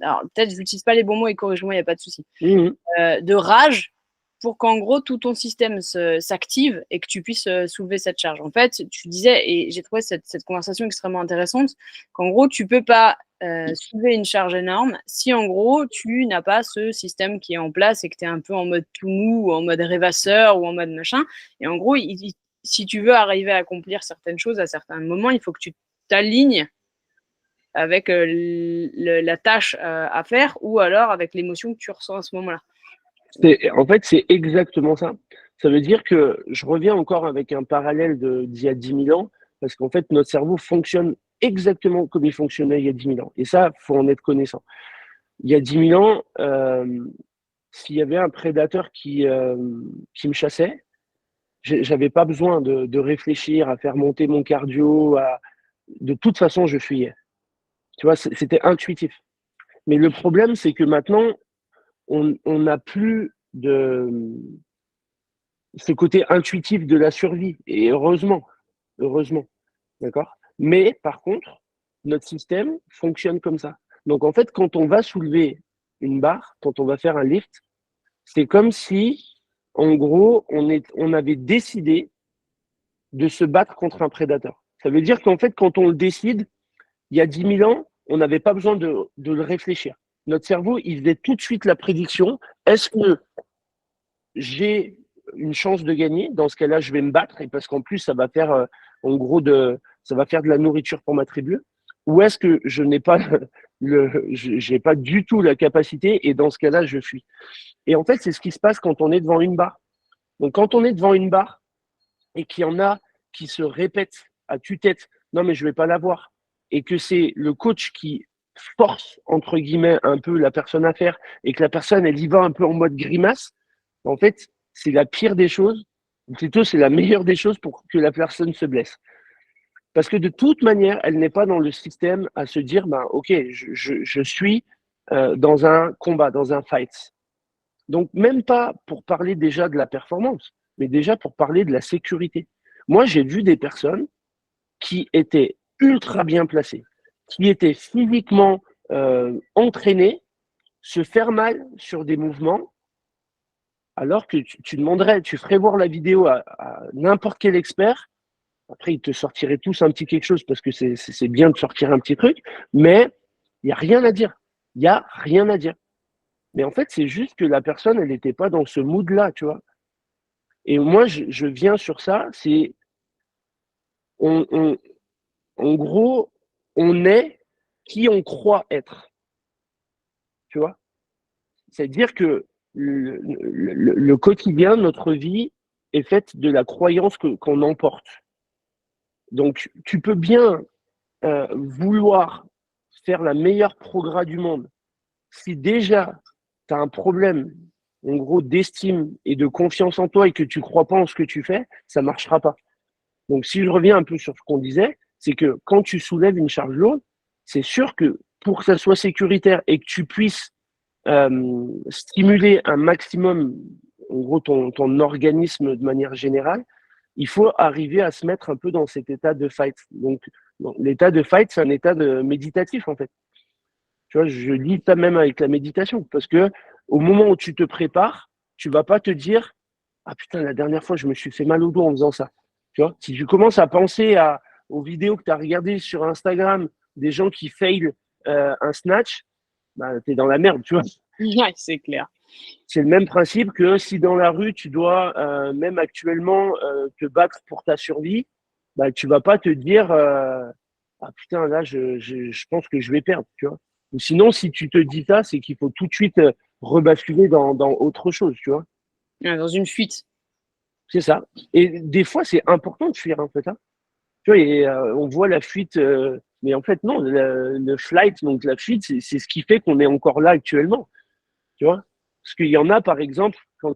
alors peut-être je n'utilise pas les bons mots et corrige-moi, il n'y a pas de souci, de rage pour qu'en gros tout ton système s'active et que tu puisses soulever cette charge. En fait, tu disais, et j'ai trouvé cette conversation extrêmement intéressante, qu'en gros tu peux pas soulever une charge énorme si en gros tu n'as pas ce système qui est en place et que tu es un peu en mode tout mou ou en mode rêvasseur ou en mode machin. Et en gros, si tu veux arriver à accomplir certaines choses à certains moments, il faut que tu t'alignes avec la tâche à faire ou alors avec l'émotion que tu ressens à ce moment-là. En fait, c'est exactement ça. Ça veut dire que je reviens encore avec un parallèle d'il y a 10 000 ans, parce qu'en fait, notre cerveau fonctionne exactement comme il fonctionnait il y a 10 000 ans. Et ça, il faut en être connaissant. Il y a 10 000 ans, s'il y avait un prédateur qui me chassait, j'avais pas besoin de réfléchir, à faire monter mon cardio. De toute façon, je fuyais. Tu vois, c'était intuitif. Mais le problème, c'est que maintenant, on n'a plus ce côté intuitif de la survie. Et heureusement, d'accord. Mais par contre, notre système fonctionne comme ça. Donc en fait, quand on va soulever une barre, quand on va faire un lift, c'est comme si, en gros, on avait décidé de se battre contre un prédateur. Ça veut dire qu'en fait, quand on le décide, il y a 10 000 ans, on n'avait pas besoin de le réfléchir. Notre cerveau, il faisait tout de suite la prédiction. Est-ce que j'ai une chance de gagner? Dans ce cas-là, je vais me battre, et parce qu'en plus, ça va faire, en gros, ça va faire de la nourriture pour ma tribu. Ou est-ce que je n'ai pas j'ai pas du tout la capacité, et dans ce cas-là, je fuis. Et en fait, c'est ce qui se passe quand on est devant une barre. Donc, quand on est devant une barre et qu'il y en a qui se répètent à tue-tête, non, mais je vais pas l'avoir, et que c'est le coach qui force, entre guillemets, un peu la personne à faire, et que la personne, elle y va un peu en mode grimace, en fait, c'est la pire des choses, ou plutôt c'est la meilleure des choses pour que la personne se blesse. Parce que de toute manière, elle n'est pas dans le système à se dire, ben, ok, je suis dans un combat, dans un fight. Donc, même pas pour parler déjà de la performance, mais déjà pour parler de la sécurité. Moi, j'ai vu des personnes qui étaient ultra bien placées, qui étaient physiquement entraînées, se faire mal sur des mouvements, alors que tu demanderais, tu ferais voir la vidéo à n'importe quel expert, Après, ils te sortiraient tous un petit quelque chose parce que c'est bien de sortir un petit truc, mais il n'y a rien à dire. Il n'y a rien à dire. Mais en fait, c'est juste que la personne, elle n'était pas dans ce mood-là, tu vois. Et moi, je viens sur ça, c'est on, on- en gros, on est qui on croit être, tu vois. C'est-à-dire que le quotidien, notre vie, est faite de la croyance qu'on emporte. Donc, tu peux bien vouloir faire la meilleure progrès du monde. Si déjà, tu as un problème, en gros, d'estime et de confiance en toi et que tu ne crois pas en ce que tu fais, ça ne marchera pas. Donc, si je reviens un peu sur ce qu'on disait, c'est que quand tu soulèves une charge lourde, c'est sûr que pour que ça soit sécuritaire et que tu puisses stimuler un maximum, en gros, ton organisme de manière générale, il faut arriver à se mettre un peu dans cet état de fight. Donc, l'état de fight, c'est un état de méditatif, en fait. Tu vois, je lis ça même avec la méditation, parce que au moment où tu te prépares, tu vas pas te dire, ah putain, la dernière fois, je me suis fait mal au dos en faisant ça. Tu vois, si tu commences à penser aux vidéos que tu as regardées sur Instagram, des gens qui failent un snatch, bah, tu es dans la merde, tu vois. Ouais, c'est clair. C'est le même principe que si dans la rue, tu dois, même actuellement, te battre pour ta survie, bah, tu vas pas te dire, ah putain, là, je pense que je vais perdre, tu vois. Ou sinon, si tu te dis ça, c'est qu'il faut tout de suite rebasculer dans autre chose, tu vois. Dans une fuite. C'est ça. Et des fois, c'est important de fuir, en fait. Hein. Tu vois, et, on voit la fuite, mais en fait, non, le flight, donc la fuite, c'est ce qui fait qu'on est encore là actuellement, tu vois. Parce qu'il y en a, par exemple, quand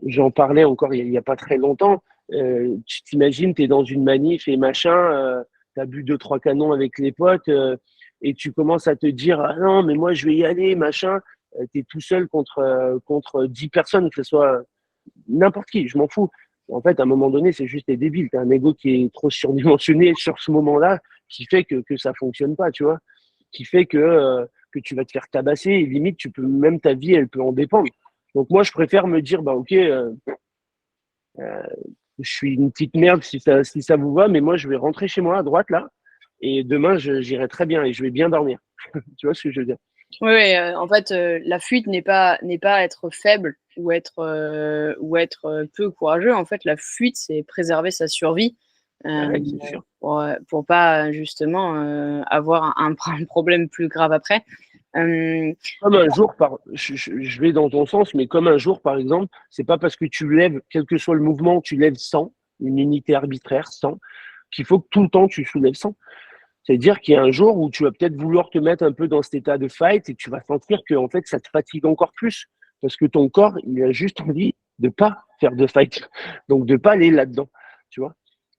j'en parlais encore il y a pas très longtemps. Tu t'imagines, tu es dans une manif et machin, tu as bu deux, trois canons avec les potes et tu commences à te dire ah non, mais moi je vais y aller, machin. Tu es tout seul contre 10 personnes, que ce soit n'importe qui, je m'en fous. En fait, à un moment donné, c'est juste t'es débile. Tu as un ego qui est trop surdimensionné sur ce moment-là qui fait que ça fonctionne pas, tu vois. Qui fait que tu vas te faire tabasser et limite, tu peux, même ta vie, elle peut en dépendre. Donc moi, je préfère me dire, bah ok, je suis une petite merde si ça vous va, mais moi, je vais rentrer chez moi à droite là, et demain, j'irai très bien et je vais bien dormir. Tu vois ce que je veux dire? Oui, oui, en fait, la fuite n'est pas être faible ou être peu courageux. En fait, la fuite, c'est préserver sa survie Ouais, c'est sûr. pour pas justement avoir un problème plus grave après. Euh, Comme un jour, je vais dans ton sens, mais comme un jour, par exemple, c'est pas parce que tu lèves, quel que soit le mouvement, tu lèves 100, une unité arbitraire, 100, qu'il faut que tout le temps tu soulèves 100. C'est-à-dire qu'il y a un jour où tu vas peut-être vouloir te mettre un peu dans cet état de fight et tu vas sentir que en fait ça te fatigue encore plus parce que ton corps il a juste envie de pas faire de fight, donc de pas aller là-dedans, tu vois.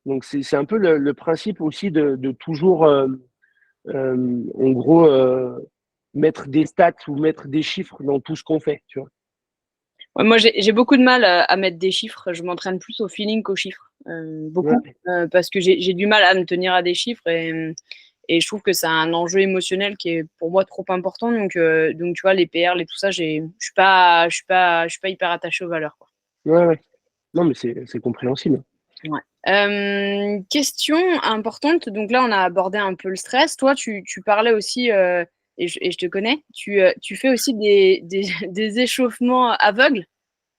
Donc c'est un peu le principe aussi de toujours en gros mettre des stats ou mettre des chiffres dans tout ce qu'on fait, tu vois. ouais, moi, j'ai beaucoup de mal à mettre des chiffres. Je m'entraîne plus au feeling qu'aux chiffres, beaucoup, Ouais, parce que j'ai du mal à me tenir à des chiffres et je trouve que c'est un enjeu émotionnel qui est pour moi trop important. Donc tu vois, les PR, et tout ça, je suis pas hyper attachée aux valeurs, quoi. ouais, ouais. Non mais c'est compréhensible. Ouais. Question importante. Donc là, on a abordé un peu le stress. Toi, tu parlais aussi, et je te connais, tu fais aussi des échauffements aveugles.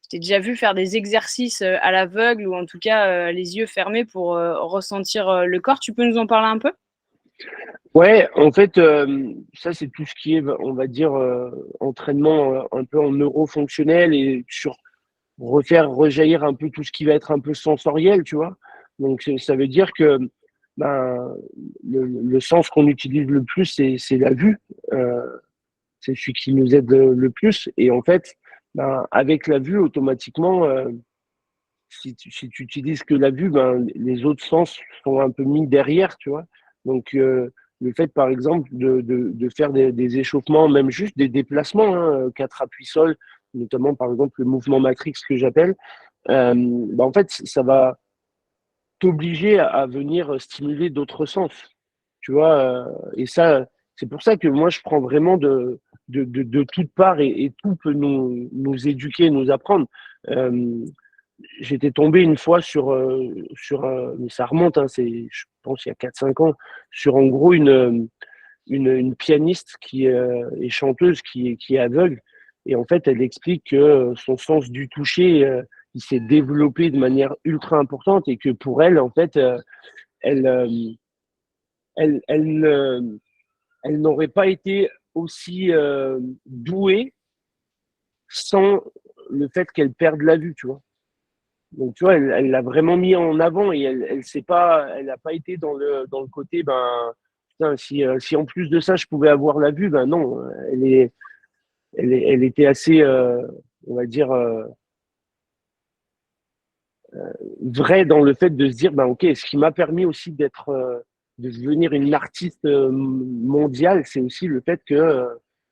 Je t'ai déjà vu faire des exercices à l'aveugle ou en tout cas les yeux fermés pour ressentir le corps. Tu peux nous en parler un peu? Ouais, en fait, ça c'est tout ce qui est, on va dire, entraînement un peu en neurofonctionnel et sur refaire rejaillir un peu tout ce qui va être un peu sensoriel, tu vois. Donc ça veut dire que ben, le sens qu'on utilise le plus, c'est la vue. Euh, c'est celui qui nous aide le plus. Et en fait, ben, avec la vue, automatiquement, si tu utilises que la vue, ben, les autres sens sont un peu mis derrière, tu vois. Donc, le fait, par exemple, de faire des échauffements, même juste des déplacements, hein, quatre appuis sol, notamment, par exemple, le mouvement Matrix que j'appelle, ben, en fait, ça va t'obliger à venir stimuler d'autres sens, tu vois. Et ça, c'est pour ça que moi, je prends vraiment de toutes parts et tout peut nous éduquer, nous apprendre. Euh, j'étais tombé une fois mais ça remonte, hein, je pense il y a 4-5 ans, sur en gros une pianiste qui est chanteuse, qui est aveugle. Et en fait, elle explique que son sens du toucher, il s'est développé de manière ultra importante et que pour elle, en fait, elle, euh, elle, elle, euh, elle n'aurait pas été aussi douée sans le fait qu'elle perde la vue, tu vois. Donc, tu vois, elle l'a vraiment mis en avant et elle n'a pas été dans le côté, ben, putain, si en plus de ça, je pouvais avoir la vue, ben non, elle était assez, on va dire, vraie dans le fait de se dire, ben ok, ce qui m'a permis aussi de devenir une artiste mondiale, c'est aussi le fait que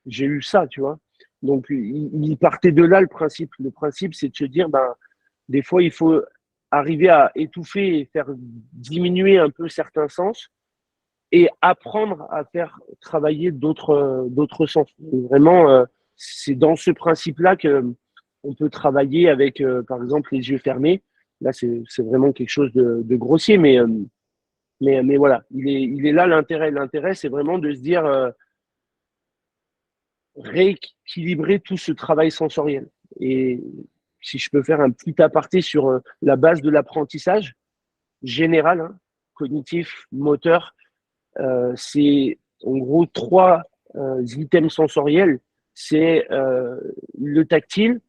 j'ai eu ça, tu vois. Donc, il partait de là le principe. Le principe, c'est de se dire, ben, des fois, il faut arriver à étouffer et faire diminuer un peu certains sens et apprendre à faire travailler d'autres sens. Et vraiment, c'est dans ce principe-là que on peut travailler avec, par exemple, les yeux fermés. Là, c'est vraiment quelque chose de grossier, mais voilà, il est là l'intérêt. L'intérêt, c'est vraiment de se dire rééquilibrer tout ce travail sensoriel. Et si je peux faire un petit aparté sur la base de l'apprentissage général, hein, cognitif, moteur, c'est en gros trois items sensoriels. C'est le tactile,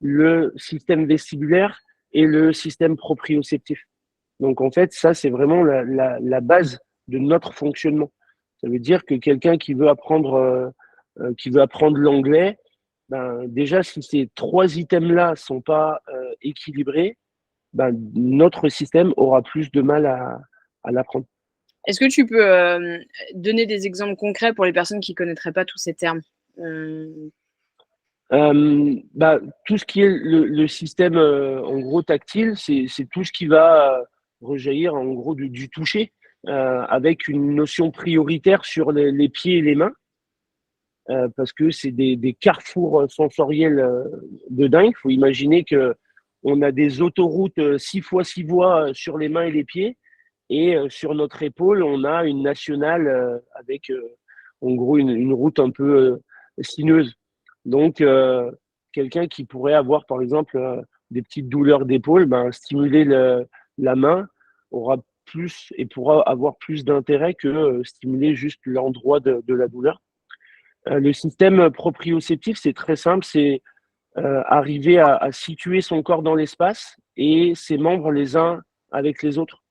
le système vestibulaire et le système proprioceptif. Donc en fait, ça, c'est vraiment la base de notre fonctionnement. Ça veut dire que quelqu'un qui veut apprendre l'anglais, ben, déjà, si ces trois items-là sont pas équilibrés, ben, notre système aura plus de mal à l'apprendre. Est-ce que tu peux donner des exemples concrets pour les personnes qui ne connaîtraient pas tous ces termes? Bah, tout ce qui est le système en gros tactile, c'est tout ce qui va rejaillir en gros du toucher, avec une notion prioritaire sur les pieds et les mains, parce que c'est des carrefours sensoriels de dingue. Il faut imaginer que on a des autoroutes 6x6 voies sur les mains et les pieds, et sur notre épaule, on a une nationale avec en gros une route un peu sinueuse. Donc, quelqu'un qui pourrait avoir, par exemple, des petites douleurs d'épaule, ben, stimuler la main aura plus et pourra avoir plus d'intérêt que stimuler juste l'endroit de la douleur. Le système proprioceptif, c'est très simple, c'est arriver à situer son corps dans l'espace et ses membres les uns avec les autres.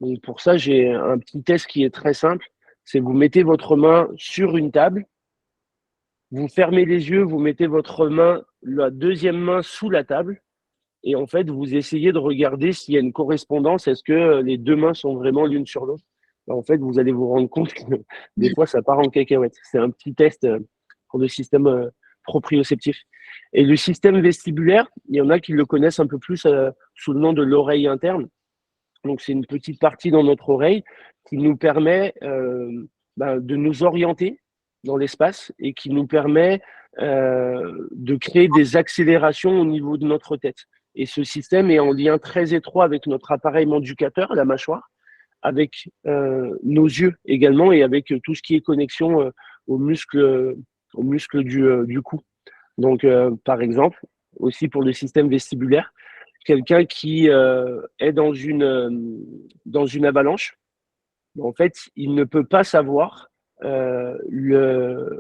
Donc pour ça, j'ai un petit test qui est très simple. C'est vous mettez votre main sur une table, vous fermez les yeux, vous mettez votre main, la deuxième main sous la table, et en fait, vous essayez de regarder s'il y a une correspondance. Est-ce que les deux mains sont vraiment l'une sur l'autre? En fait, vous allez vous rendre compte que des fois, ça part en cacahuète. C'est un petit test pour le système proprioceptif. Et le système vestibulaire, il y en a qui le connaissent un peu plus sous le nom de l'oreille interne. Donc, c'est une petite partie dans notre oreille qui nous permet de nous orienter dans l'espace et qui nous permet de créer des accélérations au niveau de notre tête. Et ce système est en lien très étroit avec notre appareil manducateur, la mâchoire, avec nos yeux également et avec tout ce qui est connexion aux muscles du cou. Donc, par exemple, aussi pour le système vestibulaire, quelqu'un qui est dans une avalanche, en fait, il ne peut pas savoir de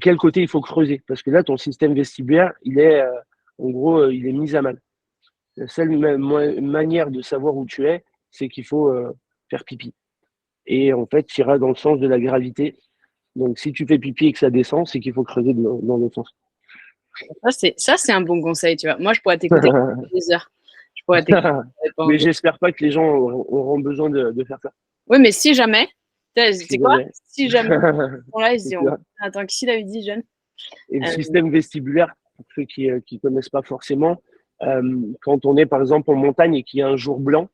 quel côté il faut creuser. Parce que là, ton système vestibulaire, en gros, il est mis à mal. La seule manière de savoir où tu es, c'est qu'il faut faire pipi. Et en fait, tu iras dans le sens de la gravité. Donc, si tu fais pipi et que ça descend, c'est qu'il faut creuser dans l'autre sens. Ça, c'est un bon conseil, tu vois. Moi, je pourrais t'écouter des heures. Je pourrais t'écouter. Mais j'espère pas que les gens auront besoin de faire ça. Oui, mais si jamais, c'est quoi? Jamais. Si jamais, là, ils se C'est diront, ça. attends, qui l'avait dit, jeune? Et le système vestibulaire, pour ceux qui ne connaissent pas forcément, quand on est par exemple en montagne et qu'il y a un jour blanc,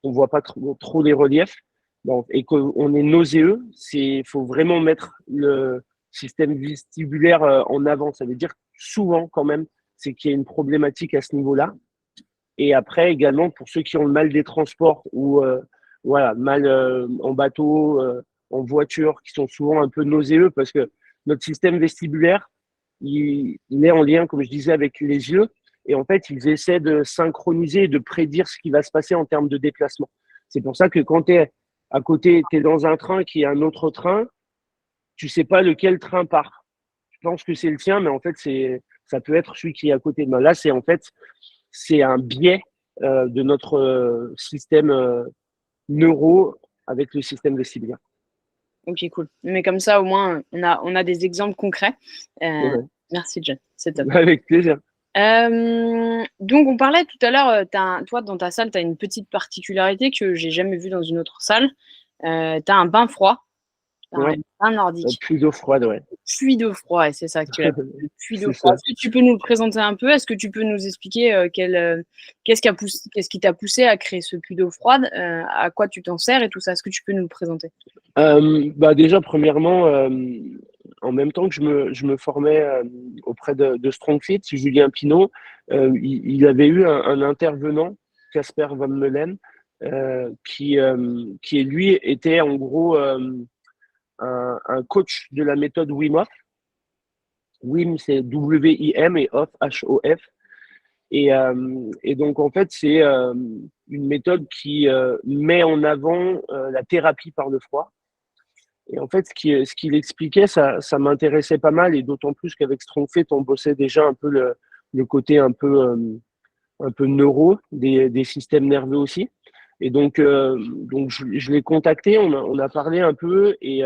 on voit pas trop les reliefs, bon, et qu'on est nauséeux, il faut vraiment mettre le système vestibulaire en avant. Ça veut dire souvent quand même, c'est qu'il y a une problématique à ce niveau-là. Et après, également, pour ceux qui ont le mal des transports ou voilà, mal en bateau, en voiture, qui sont souvent un peu nauséeux parce que notre système vestibulaire, il est en lien, comme je disais, avec les yeux. Et en fait, ils essaient de synchroniser et de prédire ce qui va se passer en termes de déplacement. C'est pour ça que quand tu es à côté, tu es dans un train qui est un autre train, tu sais pas lequel train part. Je pense que c'est le tien, mais en fait, ça peut être celui qui est à côté de moi. Là, c'est un biais de notre système neuro avec le système vestibulaire. Ok, cool. Mais comme ça, au moins, on a des exemples concrets. Ouais. Merci, John. C'est top. Avec plaisir. Donc, on parlait tout à l'heure, toi, dans ta salle, tu as une petite particularité que j'ai jamais vue dans une autre salle. Tu as un bain froid, un Ouais. bain nordique. Pluie d'eau froide, ouais. Puits d'eau froid, et c'est ça que tu l'as. Le puits d'eau C'est froid. ça. Est-ce que tu peux nous le présenter un peu? Est-ce que tu peux nous expliquer qu'est-ce qui t'a poussé à créer ce puits d'eau froide? À quoi tu t'en sers et tout ça? Est-ce que tu peux nous le présenter? Bah déjà, premièrement, en même temps que je me formais auprès de StrongFit, Julien Pinault, il avait eu un intervenant, Casper Van Meulen, qui lui était en gros un coach de la méthode Wim Hof. Wim, c'est W-I-M et Hof, H-O-F. Et donc, en fait, c'est une méthode qui met en avant la thérapie par le froid. Et en fait, ce qu'il expliquait, ça m'intéressait pas mal, et d'autant plus qu'avec StrongFit, on bossait déjà un peu le côté un peu neuro des systèmes nerveux aussi. Et donc je l'ai contacté, on a parlé un peu, et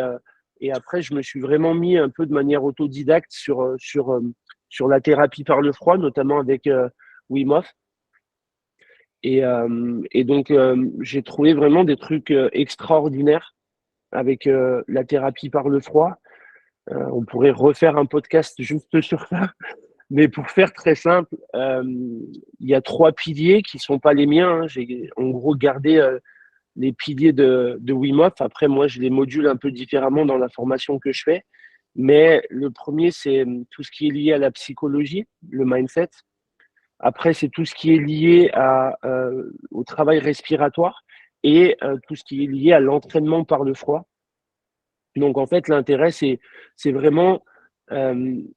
après, je me suis vraiment mis un peu de manière autodidacte sur la thérapie par le froid, notamment avec Wim Hof. Et donc, j'ai trouvé vraiment des trucs extraordinaires avec la thérapie par le froid. On pourrait refaire un podcast juste sur ça. Mais pour faire très simple, il y a 3 piliers qui sont pas les miens, hein. J'ai en gros gardé les piliers de Wim Hof. Après, moi, je les module un peu différemment dans la formation que je fais. Mais le premier, c'est tout ce qui est lié à la psychologie, le mindset. Après, c'est tout ce qui est lié au travail respiratoire et tout ce qui est lié à l'entraînement par le froid. Donc, en fait, l'intérêt, c'est vraiment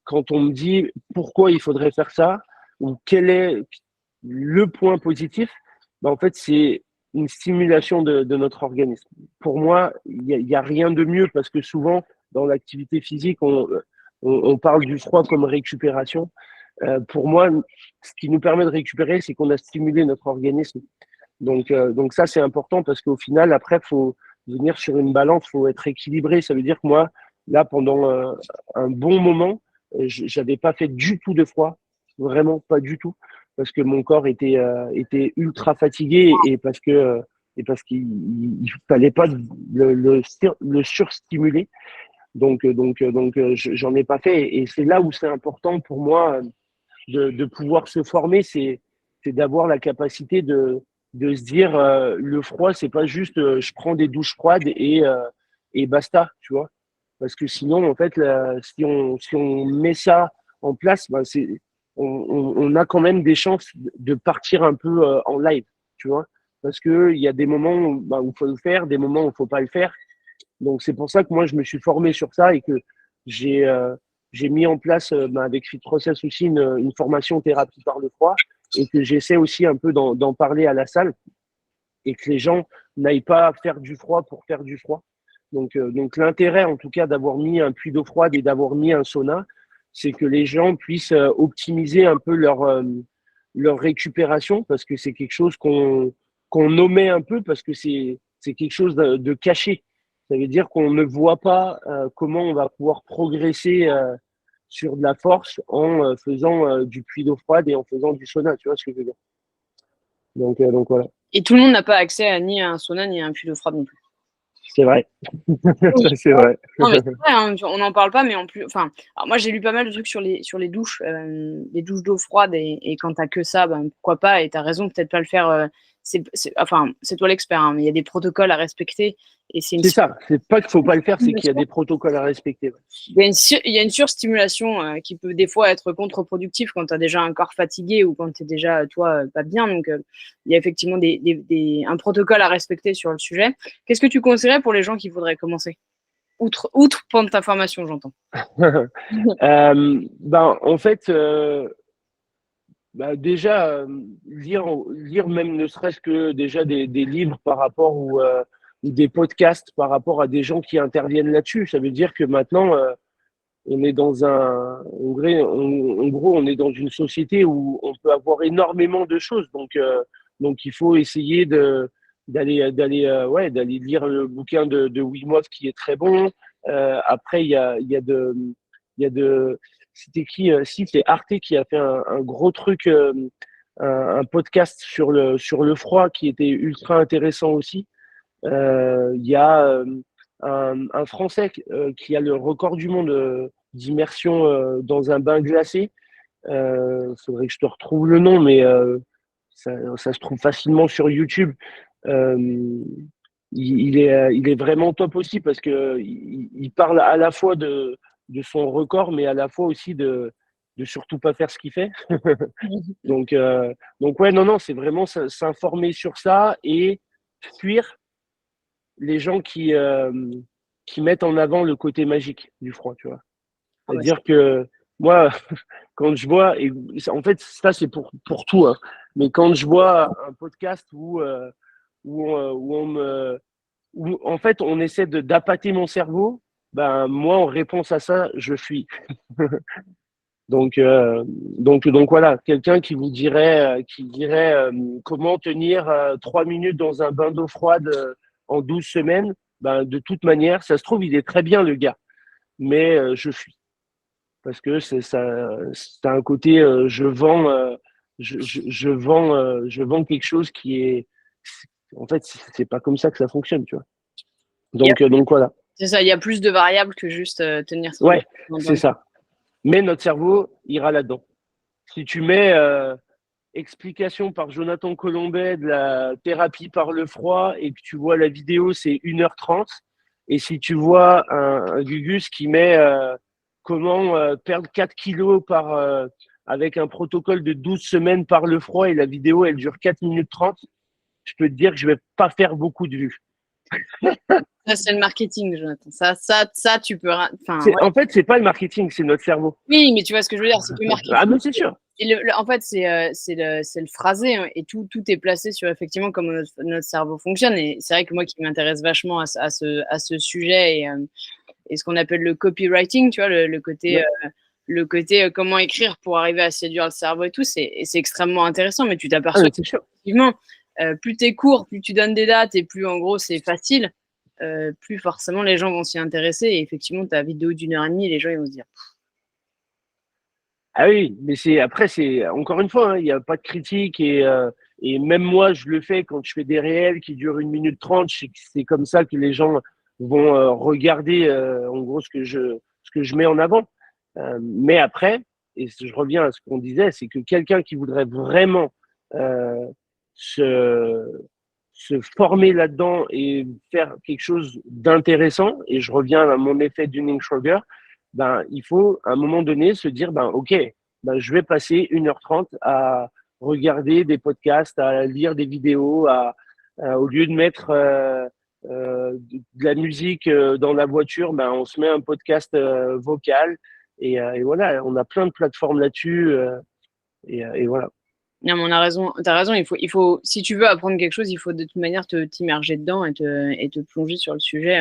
quand on me dit pourquoi il faudrait faire ça ou quel est le point positif, ben, en fait, c'est une stimulation de notre organisme. Pour moi, il y a rien de mieux parce que souvent, dans l'activité physique, on parle du froid comme récupération. Pour moi, ce qui nous permet de récupérer, c'est qu'on a stimulé notre organisme. Donc ça, c'est important parce qu'au final, après, il faut venir sur une balance, il faut être équilibré. Ça veut dire que moi, là, pendant un bon moment, j'avais pas fait du tout de froid, vraiment pas du tout, parce que mon corps était ultra fatigué et parce qu'il fallait pas le surstimuler. Donc j'en ai pas fait. Et c'est là où c'est important pour moi de pouvoir se former, c'est d'avoir la capacité de se dire le froid, c'est pas juste je prends des douches froides et basta, tu vois. Parce que sinon, en fait, si on met ça en place, bah, on a quand même des chances de partir un peu en live, tu vois. Parce qu'il y a des moments où il faut le faire, des moments où il ne faut pas le faire. Donc, c'est pour ça que moi, je me suis formé sur ça et que j'ai j'ai mis en place avec Fit Process aussi une formation thérapie par le froid et que j'essaie aussi un peu d'en parler à la salle et que les gens n'aillent pas faire du froid pour faire du froid. Donc l'intérêt en tout cas d'avoir mis un puits d'eau froide et d'avoir mis un sauna, c'est que les gens puissent optimiser un peu leur récupération parce que c'est quelque chose qu'on omet un peu parce que c'est quelque chose de caché. Ça veut dire qu'on ne voit pas comment on va pouvoir progresser sur de la force en faisant du puits d'eau froide et en faisant du sauna, tu vois ce que je veux dire. Donc voilà. Et tout le monde n'a pas accès à ni à un sauna ni à un puits d'eau froide non plus. C'est vrai. Oui. C'est vrai. Non, mais c'est vrai, hein, on n'en parle pas, mais en plus, enfin, alors moi j'ai lu pas mal de trucs sur les douches d'eau froide, et quand t'as que ça, ben, pourquoi pas, et t'as raison, peut-être pas le faire enfin, c'est toi l'expert, hein, mais il y a des protocoles à respecter. Et c'est ça. C'est pas qu'il faut pas le faire, c'est qu'il y a des protocoles à respecter. Il y a une surstimulation qui peut des fois être contre-productive quand tu as déjà un corps fatigué ou quand tu es déjà, toi, pas bien. Donc, il y a effectivement un protocole à respecter sur le sujet. Qu'est-ce que tu conseillerais pour les gens qui voudraient commencer? Outre prendre ta formation, j'entends. En fait, déjà, lire même ne serait-ce que déjà des livres par rapport ou des podcasts par rapport à des gens qui interviennent là-dessus. Ça veut dire que maintenant, on est dans en gros, on est dans une société où on peut avoir énormément de choses. Donc il faut essayer d'aller lire le bouquin de Wim Hof qui est très bon. Après, il y a de, c'était qui, si c'est Arte qui a fait un gros truc, un podcast sur le froid qui était ultra intéressant aussi. Il y a un Français qui a le record du monde d'immersion dans un bain glacé. Faudrait que je te retrouve le nom, mais ça se trouve facilement sur YouTube. Euh, il est vraiment top aussi parce que il parle à la fois de son record, mais à la fois aussi de surtout pas faire ce qu'il fait. Donc ouais, non, c'est vraiment s'informer sur ça et fuir les gens qui mettent en avant le côté magique du froid, tu vois. C'est-à-dire que moi, quand je vois, et en fait, ça c'est pour tout, hein, mais quand je vois un podcast où en fait on essaie d'appâter mon cerveau, ben moi en réponse à ça, je fuis. Donc voilà, quelqu'un qui dirait comment tenir 3 minutes dans un bain d'eau froide en 12 semaines, ben, de toute manière, ça se trouve, il est très bien le gars, mais je fuis. Parce que ça a un côté, je vends quelque chose qui est, en fait, c'est pas comme ça que ça fonctionne, tu vois. Donc voilà. C'est ça, il y a plus de variables que juste tenir son. Ouais, c'est ça. Mais notre cerveau ira là-dedans. Si tu mets explication par Jonathan Colombet de la thérapie par le froid et que tu vois la vidéo, c'est 1h30. Et si tu vois un Gugus qui met comment perdre 4 kilos avec un protocole de 12 semaines par le froid et la vidéo, elle dure 4 minutes 30, je peux te dire que je vais pas faire beaucoup de vues. Ça, c'est le marketing, Jonathan. Ça tu peux. Enfin, En fait, c'est pas le marketing, c'est notre cerveau. Oui, mais tu vois ce que je veux dire, c'est que le marketing. Ah, mais c'est sûr. Et en fait, c'est le phrasé, hein, et tout est placé sur effectivement comment notre cerveau fonctionne. Et c'est vrai que moi qui m'intéresse vachement à ce sujet et ce qu'on appelle le copywriting, tu vois, le côté, comment écrire pour arriver à séduire le cerveau et tout, c'est extrêmement intéressant. Mais tu t'aperçois effectivement, plus t'es court, plus tu donnes des dates et plus en gros c'est facile, plus forcément les gens vont s'y intéresser. Et effectivement, ta vidéo d'1h30, les gens ils vont se dire. Ah oui, mais c'est encore une fois, hein, il n'y a pas de critique et même moi je le fais quand je fais des réels qui durent 1 minute 30, c'est comme ça que les gens vont regarder en gros ce que je mets en avant. Mais après, et je reviens à ce qu'on disait, c'est que quelqu'un qui voudrait vraiment euh, se, se former là-dedans et faire quelque chose d'intéressant, et je reviens à mon effet Dunning-Kruger, ben, il faut à un moment donné se dire, ben, OK, ben, je vais passer 1h30 à regarder des podcasts, à lire des vidéos, au lieu de mettre de la musique dans la voiture, ben, on se met un podcast vocal et voilà, on a plein de plateformes là-dessus et voilà. Non, mais on a raison, t'as raison, il faut, si tu veux apprendre quelque chose, il faut de toute manière t'immerger dedans et te plonger sur le sujet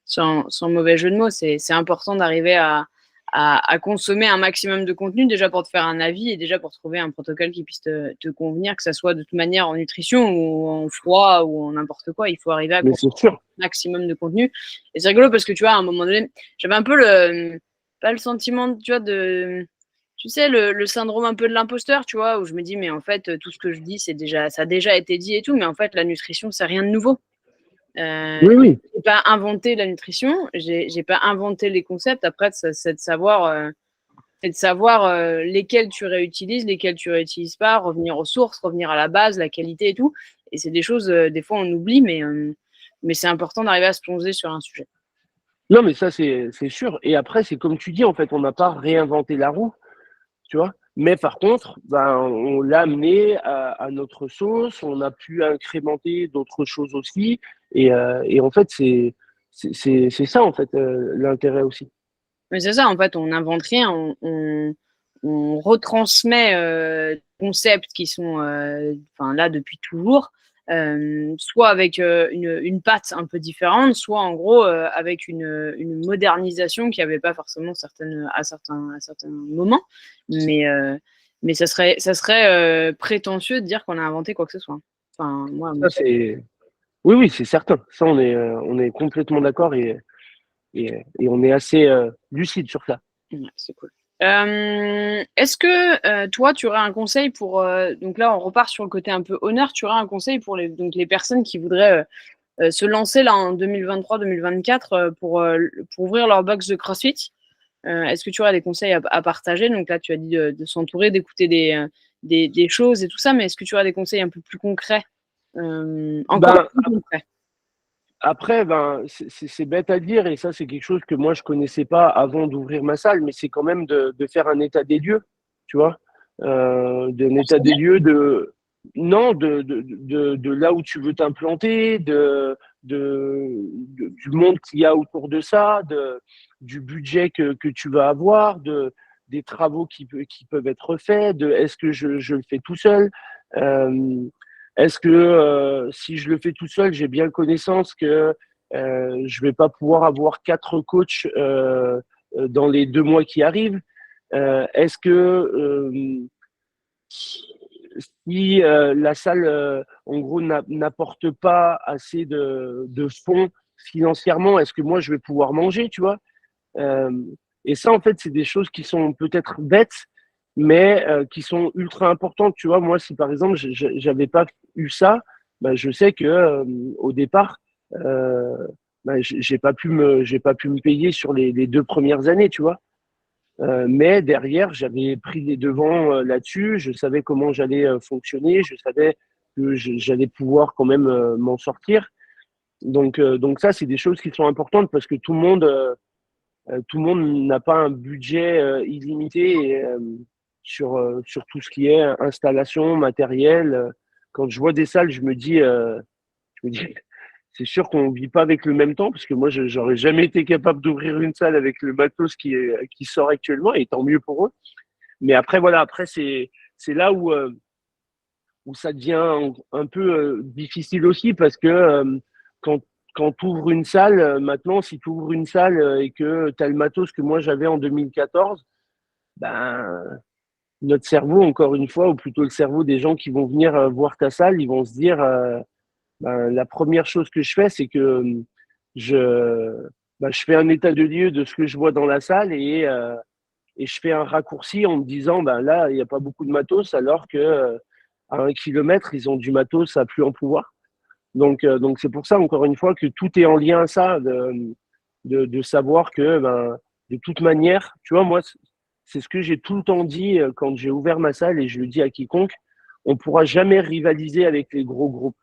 sans mauvais jeu de mots. C'est important d'arriver à consommer un maximum de contenu, déjà pour te faire un avis et déjà pour trouver un protocole qui puisse te convenir, que ça soit de toute manière en nutrition ou en froid ou en n'importe quoi. Il faut arriver à consommer un maximum de contenu. Et c'est rigolo parce que tu vois, à un moment donné, j'avais un peu pas le sentiment, tu vois, tu sais, le syndrome un peu de l'imposteur, tu vois, où je me dis, mais en fait, tout ce que je dis, ça a déjà été dit et tout, mais en fait, la nutrition, c'est rien de nouveau. Oui. J'ai pas inventé la nutrition, j'ai pas inventé les concepts. Après, c'est de savoir, lesquels tu réutilises pas, revenir aux sources, revenir à la base, la qualité et tout. Et c'est des choses, des fois, on oublie, mais c'est important d'arriver à se plonger sur un sujet. Non, mais ça, c'est sûr. Et après, c'est comme tu dis, en fait, on n'a pas réinventé la roue, tu vois. Mais par contre, ben, on l'a amené à notre sauce, on a pu incrémenter d'autres choses aussi. Et en fait, c'est ça, en fait, l'intérêt aussi. Mais c'est ça, en fait, on n'invente rien, on retransmet des concepts qui sont là depuis toujours, soit avec une patte un peu différente, soit en gros avec une modernisation qui avait pas forcément à certains moments. Mais ça serait prétentieux de dire qu'on a inventé quoi que ce soit. Enfin, moi, Ça, c'est... Oui, oui, c'est certain. Ça, on est complètement d'accord et on est assez lucide sur ça. ouais, c'est cool. Est-ce que toi, tu aurais un conseil pour... donc là, on repart sur le côté un peu honneur. Tu aurais un conseil pour les personnes qui voudraient se lancer là en 2023-2024 pour ouvrir leur box de CrossFit? Est-ce que tu aurais des conseils à partager? Donc là, tu as dit de s'entourer, d'écouter des choses et tout ça, mais est-ce que tu aurais des conseils un peu plus concrets? Encore Ben, plus concrets. après, ben, c'est bête à dire et ça, c'est quelque chose que moi, je connaissais pas avant d'ouvrir ma salle, mais c'est quand même de faire un état des lieux, tu vois, d'un état des lieux non, de là où tu veux t'implanter, du monde qu'il y a autour de ça, du budget que tu vas avoir, des travaux qui peuvent être faits, est-ce que je le fais tout seul? Euh, Est-ce que si je le fais tout seul, j'ai bien connaissance que je vais pas pouvoir avoir 4 coachs dans les 2 mois qui arrivent? Est-ce que si la salle, en gros, n'apporte pas assez de fonds financièrement, est-ce que moi, je vais pouvoir manger, tu vois? Euh, et ça, en fait, c'est des choses qui sont peut-être bêtes, mais qui sont ultra importantes. Tu vois, moi, si par exemple, j'avais pas eu ça, bah, je sais que au départ, euh, bah, j'ai pas pu me payer sur les 2 premières années, tu vois. Mais derrière, j'avais pris les devants là-dessus. Je savais comment j'allais fonctionner. Je savais que j'allais pouvoir quand même m'en sortir. Donc ça, c'est des choses qui sont importantes parce que tout le monde n'a pas un budget illimité sur tout ce qui est installation, matériel. Quand je vois des salles, je me dis c'est sûr qu'on ne vit pas avec le même temps, parce que moi, je n'aurais jamais été capable d'ouvrir une salle avec le matos qui sort actuellement, et tant mieux pour eux. Mais après, voilà, après, c'est là où ça devient un peu difficile aussi, parce que quand, quand tu ouvres une salle, maintenant, si tu ouvres une salle et que tu as le matos que moi j'avais en 2014, ben, notre cerveau, encore une fois, ou plutôt le cerveau des gens qui vont venir voir ta salle, ils vont se dire, ben, la première chose que je fais, c'est que je, ben, je fais un état de lieu de ce que je vois dans la salle et je fais un raccourci en me disant, ben là, il n'y a pas beaucoup de matos, alors que à 1 kilomètre, ils ont du matos à plus en pouvoir. Donc c'est pour ça, encore une fois, que tout est en lien à ça, de savoir que ben, de toute manière, tu vois, moi, c'est ce que j'ai tout le temps dit quand j'ai ouvert ma salle et je le dis à quiconque, on ne pourra jamais rivaliser avec les gros groupes.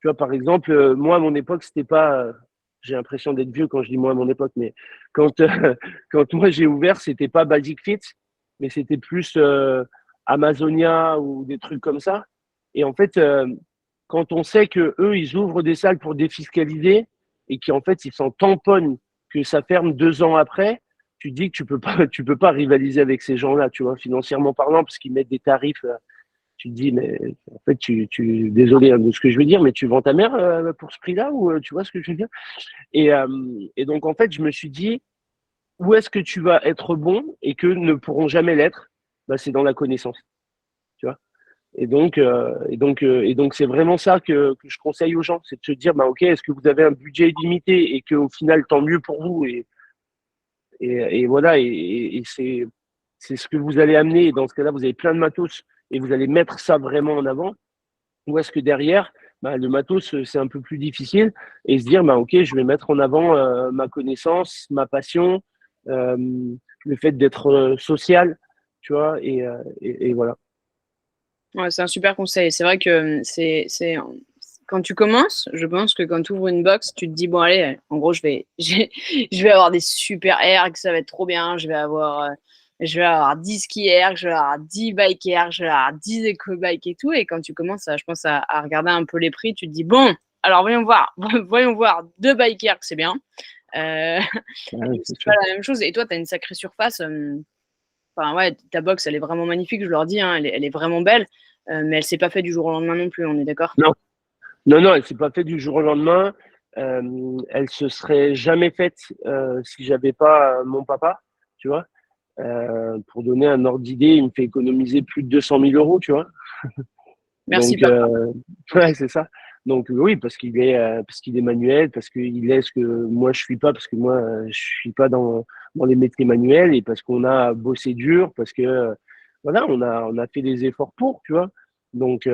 Tu vois, par exemple, moi, à mon époque, c'était pas. J'ai l'impression d'être vieux quand je dis moi à mon époque, mais quand, quand moi j'ai ouvert, c'était pas Basic Fit, mais c'était plus Amazonia ou des trucs comme ça. Et en fait, quand on sait que eux, ils ouvrent des salles pour défiscaliser et qu'en fait, ils s'en tamponnent que ça ferme 2 ans après, tu te dis que tu peux pas rivaliser avec ces gens-là, tu vois, financièrement parlant, parce qu'ils mettent des tarifs tu te dis, mais en fait, désolé de ce que je veux dire, mais tu vends ta mère pour ce prix-là ou tu vois ce que je veux dire? Et donc, en fait, je me suis dit, où est-ce que tu vas être bon et que ne pourront jamais l'être? Bah, c'est dans la connaissance, tu vois. Et donc, c'est vraiment ça que je conseille aux gens, c'est de se dire, bah, ok, est-ce que vous avez un budget illimité et qu'au final, tant mieux pour vous et voilà, et c'est ce que vous allez amener. Et dans ce cas-là, vous avez plein de matos et vous allez mettre ça vraiment en avant. Ou est-ce que derrière, bah, le matos, c'est un peu plus difficile et se dire, bah, ok, je vais mettre en avant ma connaissance, ma passion, euh, le fait d'être social, tu vois, et voilà. Ouais, c'est un super conseil. C'est vrai que c'est quand tu commences, je pense que quand tu ouvres une box, tu te dis bon allez, en gros je vais avoir des super ergs, ça va être trop bien. Je vais avoir 10 ski ergs, je vais avoir 10 bike ergs, je vais avoir 10 eco bike et tout. Et quand tu commences, je pense à regarder un peu les prix, tu te dis bon, alors voyons voir, voyons voir, 2 bike ergs, c'est bien. Euh, Ouais, c'est c'est pas sûr. la même chose. Et toi, tu as une sacrée surface. Enfin, ouais, ta box, elle est vraiment magnifique, je leur dis, hein, elle est vraiment belle, mais elle s'est pas faite du jour au lendemain non plus, on est d'accord? Non, non, non, elle s'est pas faite du jour au lendemain. Elle se serait jamais faite si j'avais pas mon papa, tu vois. Pour donner un ordre d'idée, il me fait économiser plus de 200 000 euros, tu vois. Merci, Donc, papa. ouais, c'est ça. Donc, oui, parce qu'il est manuel, parce qu'il est ce que moi je suis pas, parce que moi je suis pas dans les métiers manuels et parce qu'on a bossé dur, parce que voilà, on a fait des efforts pour, tu vois. Donc,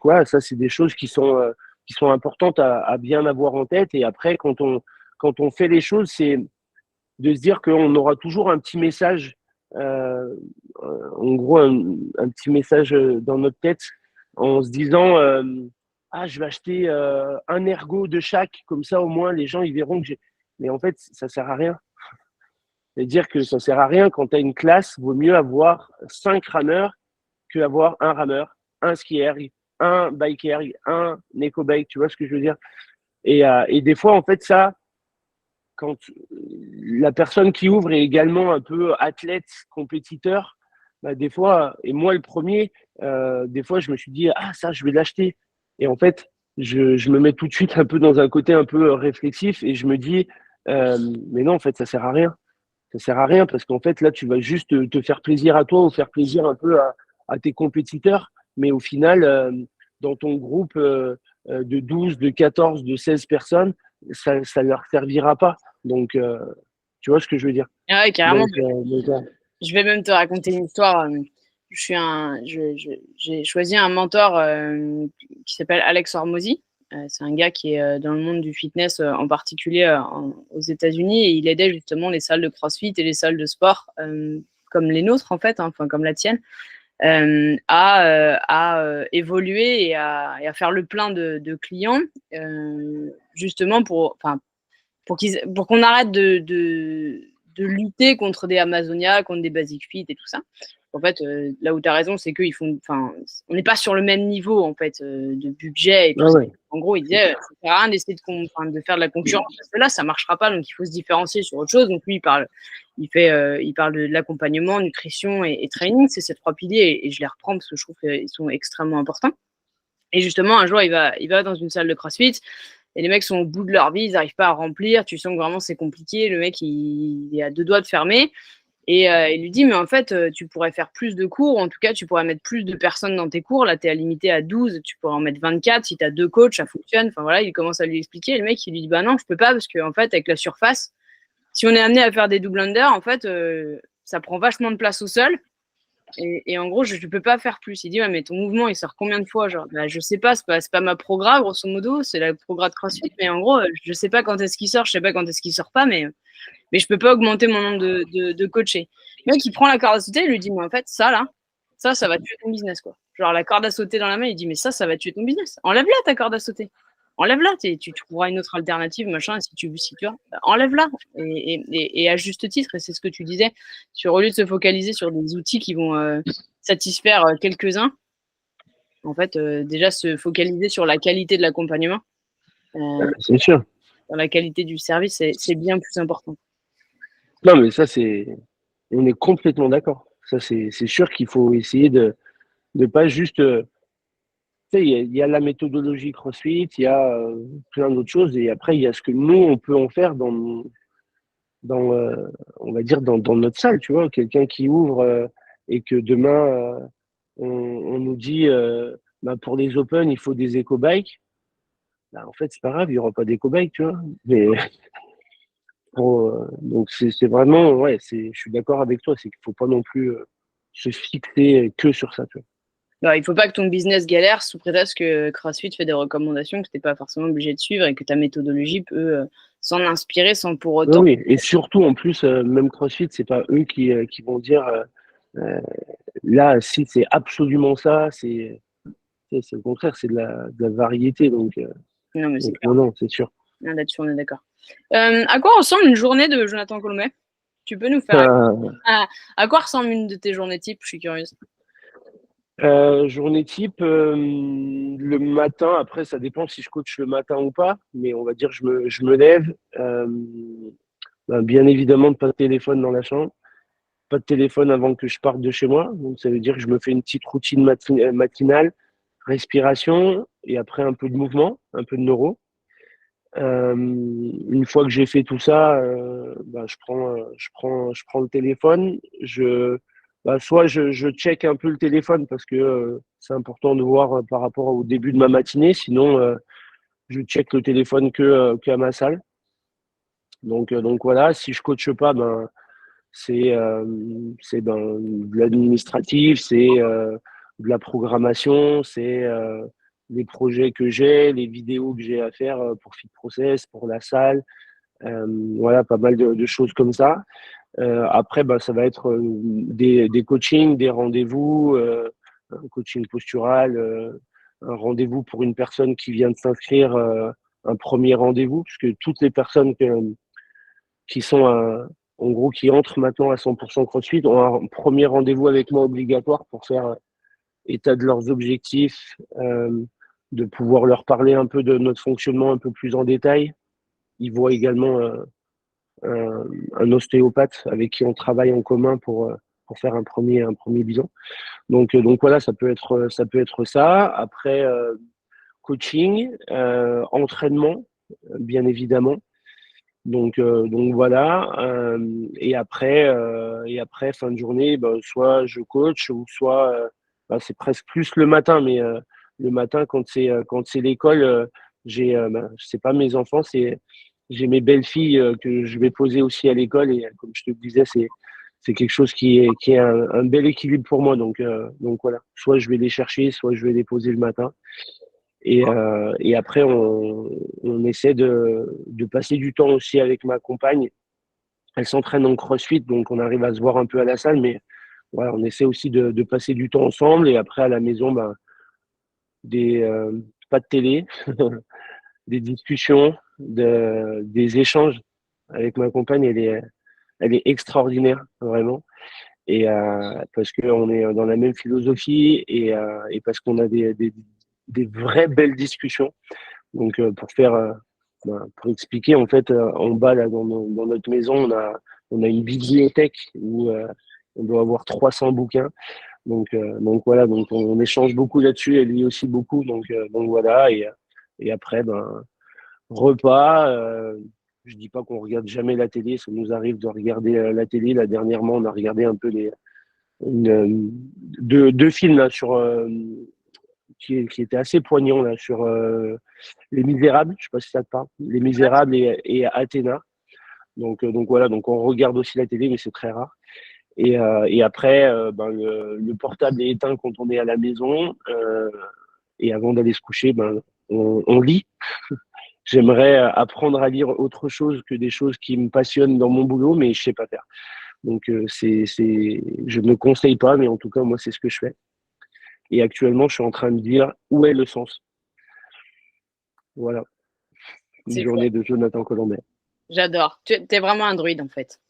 ouais, ça c'est des choses qui sont importantes à bien avoir en tête. Et après, quand on fait les choses, c'est de se dire qu'on aura toujours un petit message, euh, en gros, un petit message dans notre tête en se disant ah, je vais acheter un ergot de chaque, comme ça au moins les gens ils verront que j'ai. Mais en fait, ça sert à rien. C'est-à-dire que ça sert à rien quand tu as une classe, vaut mieux avoir 5 rameurs que avoir un rameur, un skieur, un biker, un éco-bike, tu vois ce que je veux dire? Et des fois, en fait, ça, quand la personne qui ouvre est également un peu athlète, compétiteur, bah, des fois, et moi le premier, des fois je me suis dit, ah ça, je vais l'acheter. Et en fait, je me mets tout de suite un peu dans un côté un peu réflexif et je me dis, mais non, en fait, ça sert à rien. Ça sert à rien parce qu'en fait, là, tu vas juste te faire plaisir à toi ou faire plaisir un peu à tes compétiteurs. Mais au final, dans ton groupe de 12, de 14, de 16 personnes, ça leur servira pas. Donc, tu vois ce que je veux dire. Ah ouais, carrément. Donc, Je vais même te raconter une histoire. J'ai choisi un mentor qui s'appelle Alex Hormozy. C'est un gars qui est dans le monde du fitness, en particulier aux États-Unis, et il aidait justement les salles de CrossFit et les salles de sport, comme les nôtres en fait, hein, enfin comme la tienne, à évoluer et à faire le plein de clients, justement pour qu'on arrête de lutter contre des Amazonia, contre des Basic Fit et tout ça. En fait, là où tu as raison, c'est qu'ils font, enfin, on n'est pas sur le même niveau en fait de budget et tout ah ça. ouais, En gros, il c'est disait, clair. ça sert à rien d'essayer de faire de la concurrence parce que là, ça marchera pas. Donc, il faut se différencier sur autre chose. Donc, lui, il parle de l'accompagnement, nutrition et training. C'est ces trois piliers et je les reprends parce que je trouve qu'ils sont extrêmement importants. Et justement, un jour, il va dans une salle de CrossFit et les mecs sont au bout de leur vie, ils n'arrivent pas à remplir. Tu sens que vraiment c'est compliqué. Le mec, il est à deux doigts de fermer. Et il lui dit, mais en fait, tu pourrais faire plus de cours. En tout cas, tu pourrais mettre plus de personnes dans tes cours. Là, tu es limité à 12. Tu pourrais en mettre 24. Si tu as deux coachs, ça fonctionne. Enfin voilà, il commence à lui expliquer. Et le mec, il lui dit, bah non, je peux pas parce qu'en fait, avec la surface, si on est amené à faire des double under, en fait, ça prend vachement de place au sol. Et en gros, je ne peux pas faire plus. Il dit, ouais, mais ton mouvement, il sort combien de fois? Genre, bah, je sais pas, c'est pas ma progra, grosso modo, c'est la progra de CrossFit, mais en gros, je sais pas quand est-ce qu'il sort, je sais pas quand est-ce qu'il sort pas, mais je peux pas augmenter mon nombre de coachés. Le mec, il prend la corde à sauter, il lui dit, mais en fait, ça, là, ça va tuer ton business, quoi. Genre, la corde à sauter dans la main, il dit, mais ça va tuer ton business. Enlève-la, ta corde à sauter. Enlève-la, tu trouveras une autre alternative, machin, si tu as, enlève-la. Et à juste titre, et c'est ce que tu disais, au lieu de se focaliser sur des outils qui vont satisfaire quelques-uns, en fait, déjà se focaliser sur la qualité de l'accompagnement, C'est sûr. sur la qualité du service, c'est bien plus important. Non, mais ça, on est complètement d'accord. Ça, c'est sûr qu'il faut essayer de pas juste, tu sais, il y a la méthodologie CrossFit, il y a plein d'autres choses, et après, il y a ce que nous, on peut en faire dans on va dire, dans notre salle, tu vois. Quelqu'un qui ouvre et que demain, on nous dit, bah, pour les Open, il faut des éco-bikes. Bah, en fait, c'est pas grave, il y aura pas d'éco-bikes, tu vois. Mais donc, c'est vraiment, ouais, je suis d'accord avec toi, c'est qu'il faut pas non plus se fixer que sur ça, tu vois. Alors, il ne faut pas que ton business galère sous prétexte que CrossFit fait des recommandations que tu n'es pas forcément obligé de suivre et que ta méthodologie peut s'en inspirer sans pour Oui, autant. oui. Et surtout, en plus, même CrossFit, c'est pas eux qui vont dire Là, si c'est absolument ça, c'est au contraire, c'est de la variété. Non, mais c'est clair. Non, non, c'est sûr. Là-dessus, on est d'accord. À quoi ressemble une journée de Jonathan Colomet? Tu peux nous faire à quoi ressemble une de tes journées type? Je suis curieuse. Journée type, le matin, après, ça dépend si je coach le matin ou pas, mais on va dire je me lève. Bien évidemment, pas de téléphone dans la chambre, pas de téléphone avant que je parte de chez moi. Donc, ça veut dire que je me fais une petite routine matinale, respiration et après un peu de mouvement, un peu de neuro. Une fois que j'ai fait tout ça, je prends le téléphone. Soit je check un peu le téléphone parce que c'est important de voir par rapport au début de ma matinée. Sinon, je check le téléphone qu'à ma salle. Donc voilà, si je coache pas, c'est de l'administratif, c'est de la programmation, c'est les projets que j'ai, les vidéos que j'ai à faire pour Fit Process, pour la salle. Voilà, pas mal de choses comme ça. Après, ça va être des coachings, des rendez-vous, un coaching postural, un rendez-vous pour une personne qui vient de s'inscrire, un premier rendez-vous, puisque toutes les personnes qui sont en gros qui entrent maintenant à 100% CrossFit ont un premier rendez-vous avec moi obligatoire pour faire état de leurs objectifs, de pouvoir leur parler un peu de notre fonctionnement un peu plus en détail. Ils voient également un ostéopathe avec qui on travaille en commun pour faire un premier bilan. Donc voilà, ça peut être ça. Après, coaching, entraînement, bien évidemment. Donc voilà. Et après, fin de journée, soit je coach, ou soit c'est presque plus le matin, mais le matin, quand c'est l'école, c'est pas mes enfants, j'ai mes belles filles que je vais poser aussi à l'école. Et comme je te le disais, c'est quelque chose qui est un bel équilibre pour moi. Donc voilà. Soit je vais les chercher, soit je vais les poser le matin. Et après, on essaie de passer du temps aussi avec ma compagne. Elle s'entraîne en CrossFit, donc on arrive à se voir un peu à la salle, mais voilà, on essaie aussi de passer du temps ensemble. Et après, à la maison, des, pas de télé, des discussions, des échanges avec ma compagne. Elle est extraordinaire, vraiment. Et parce qu'on est dans la même philosophie et parce qu'on a des vraies belles discussions. Donc, pour expliquer, en fait, en bas, là, dans notre maison, on a une bibliothèque où on doit avoir 300 bouquins. Donc voilà, donc on échange beaucoup là-dessus, et lui aussi beaucoup. Donc voilà, et après, repas. Je dis pas qu'on regarde jamais la télé, ça nous arrive de regarder la télé. Là, dernièrement, on a regardé un peu deux films là, qui étaient assez poignants là, sur Les Misérables. Je sais pas si ça te parle. Les Misérables et Athéna. Donc voilà, donc on regarde aussi la télé, mais c'est très rare. Et après, le portable est éteint quand on est à la maison. Et avant d'aller se coucher, on lit. J'aimerais apprendre à lire autre chose que des choses qui me passionnent dans mon boulot, mais je sais pas faire. Donc je ne conseille pas, mais en tout cas, moi, c'est ce que je fais. Et actuellement, je suis en train de dire où est le sens. Voilà. Une journée de Jonathan Colombet. J'adore. Tu es vraiment un druide, en fait.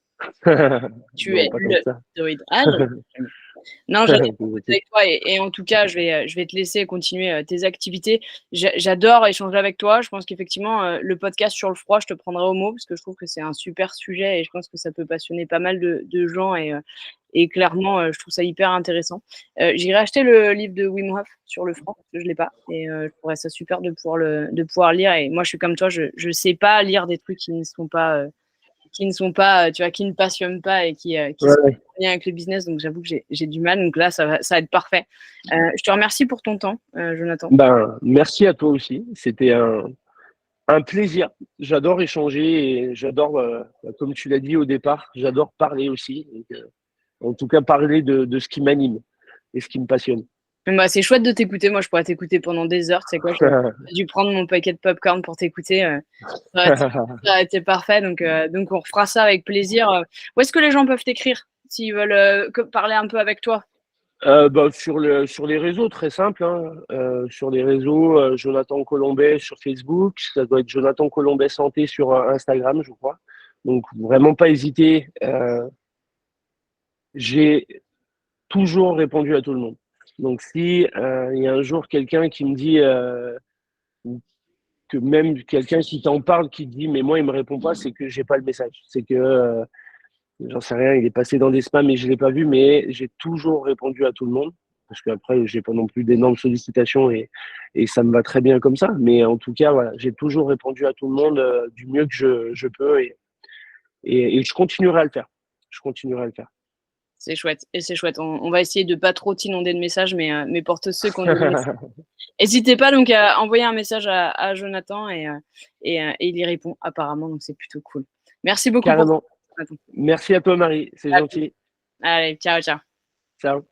Tu Non, es pas tant le que ça. druide. Ah, non, j'adore discuter avec toi et en tout cas, je vais te laisser continuer tes activités. J'adore échanger avec toi. Je pense qu'effectivement, le podcast sur le froid, je te prendrai au mot parce que je trouve que c'est un super sujet et je pense que ça peut passionner pas mal de gens et clairement, je trouve ça hyper intéressant. J'irai acheter le livre de Wim Hof sur le froid parce que je l'ai pas et je trouverais ça super de pouvoir lire. Et moi, je suis comme toi, je sais pas lire des trucs qui ne sont pas tu vois, qui ne passionnent pas et qui sont en lien avec le business. Donc, j'avoue que j'ai du mal. Donc là, ça va être parfait. Je te remercie pour ton temps, Jonathan. Merci à toi aussi. C'était un plaisir. J'adore échanger et j'adore, comme tu l'as dit au départ, j'adore parler aussi. Donc, en tout cas, parler de ce qui m'anime et ce qui me passionne. C'est chouette de t'écouter. Moi, je pourrais t'écouter pendant des heures. Tu sais quoi, j'ai dû prendre mon paquet de popcorn pour t'écouter. Ça aurait été parfait. Donc, on refera ça avec plaisir. Où est-ce que les gens peuvent t'écrire s'ils veulent parler un peu avec toi? Sur les réseaux, très simple. Hein. Sur les réseaux, Jonathan Colombet sur Facebook, ça doit être Jonathan Colombet Santé sur Instagram, je crois. Donc vraiment pas hésiter. J'ai toujours répondu à tout le monde. Donc si il y a un jour quelqu'un qui me dit que même quelqu'un qui t'en parle, qui te dit mais moi il me répond pas, c'est que j'ai pas le message. C'est que j'en sais rien, il est passé dans des spams et je l'ai pas vu, mais j'ai toujours répondu à tout le monde. Parce qu'après, j'ai pas non plus d'énormes sollicitations et ça me va très bien comme ça. Mais en tout cas, voilà, j'ai toujours répondu à tout le monde du mieux que je peux et je continuerai à le faire. Je continuerai à le faire. C'est chouette et c'est chouette. On va essayer de pas trop t'inonder de messages, mais pour tous ceux qui ont des messages, n'hésitez pas donc à envoyer un message à Jonathan et il y répond apparemment, donc c'est plutôt cool. Merci beaucoup pour Carrément. ça, Jonathan. Merci à toi, Marie. C'est gentil. Allez, ciao, ciao. Ciao.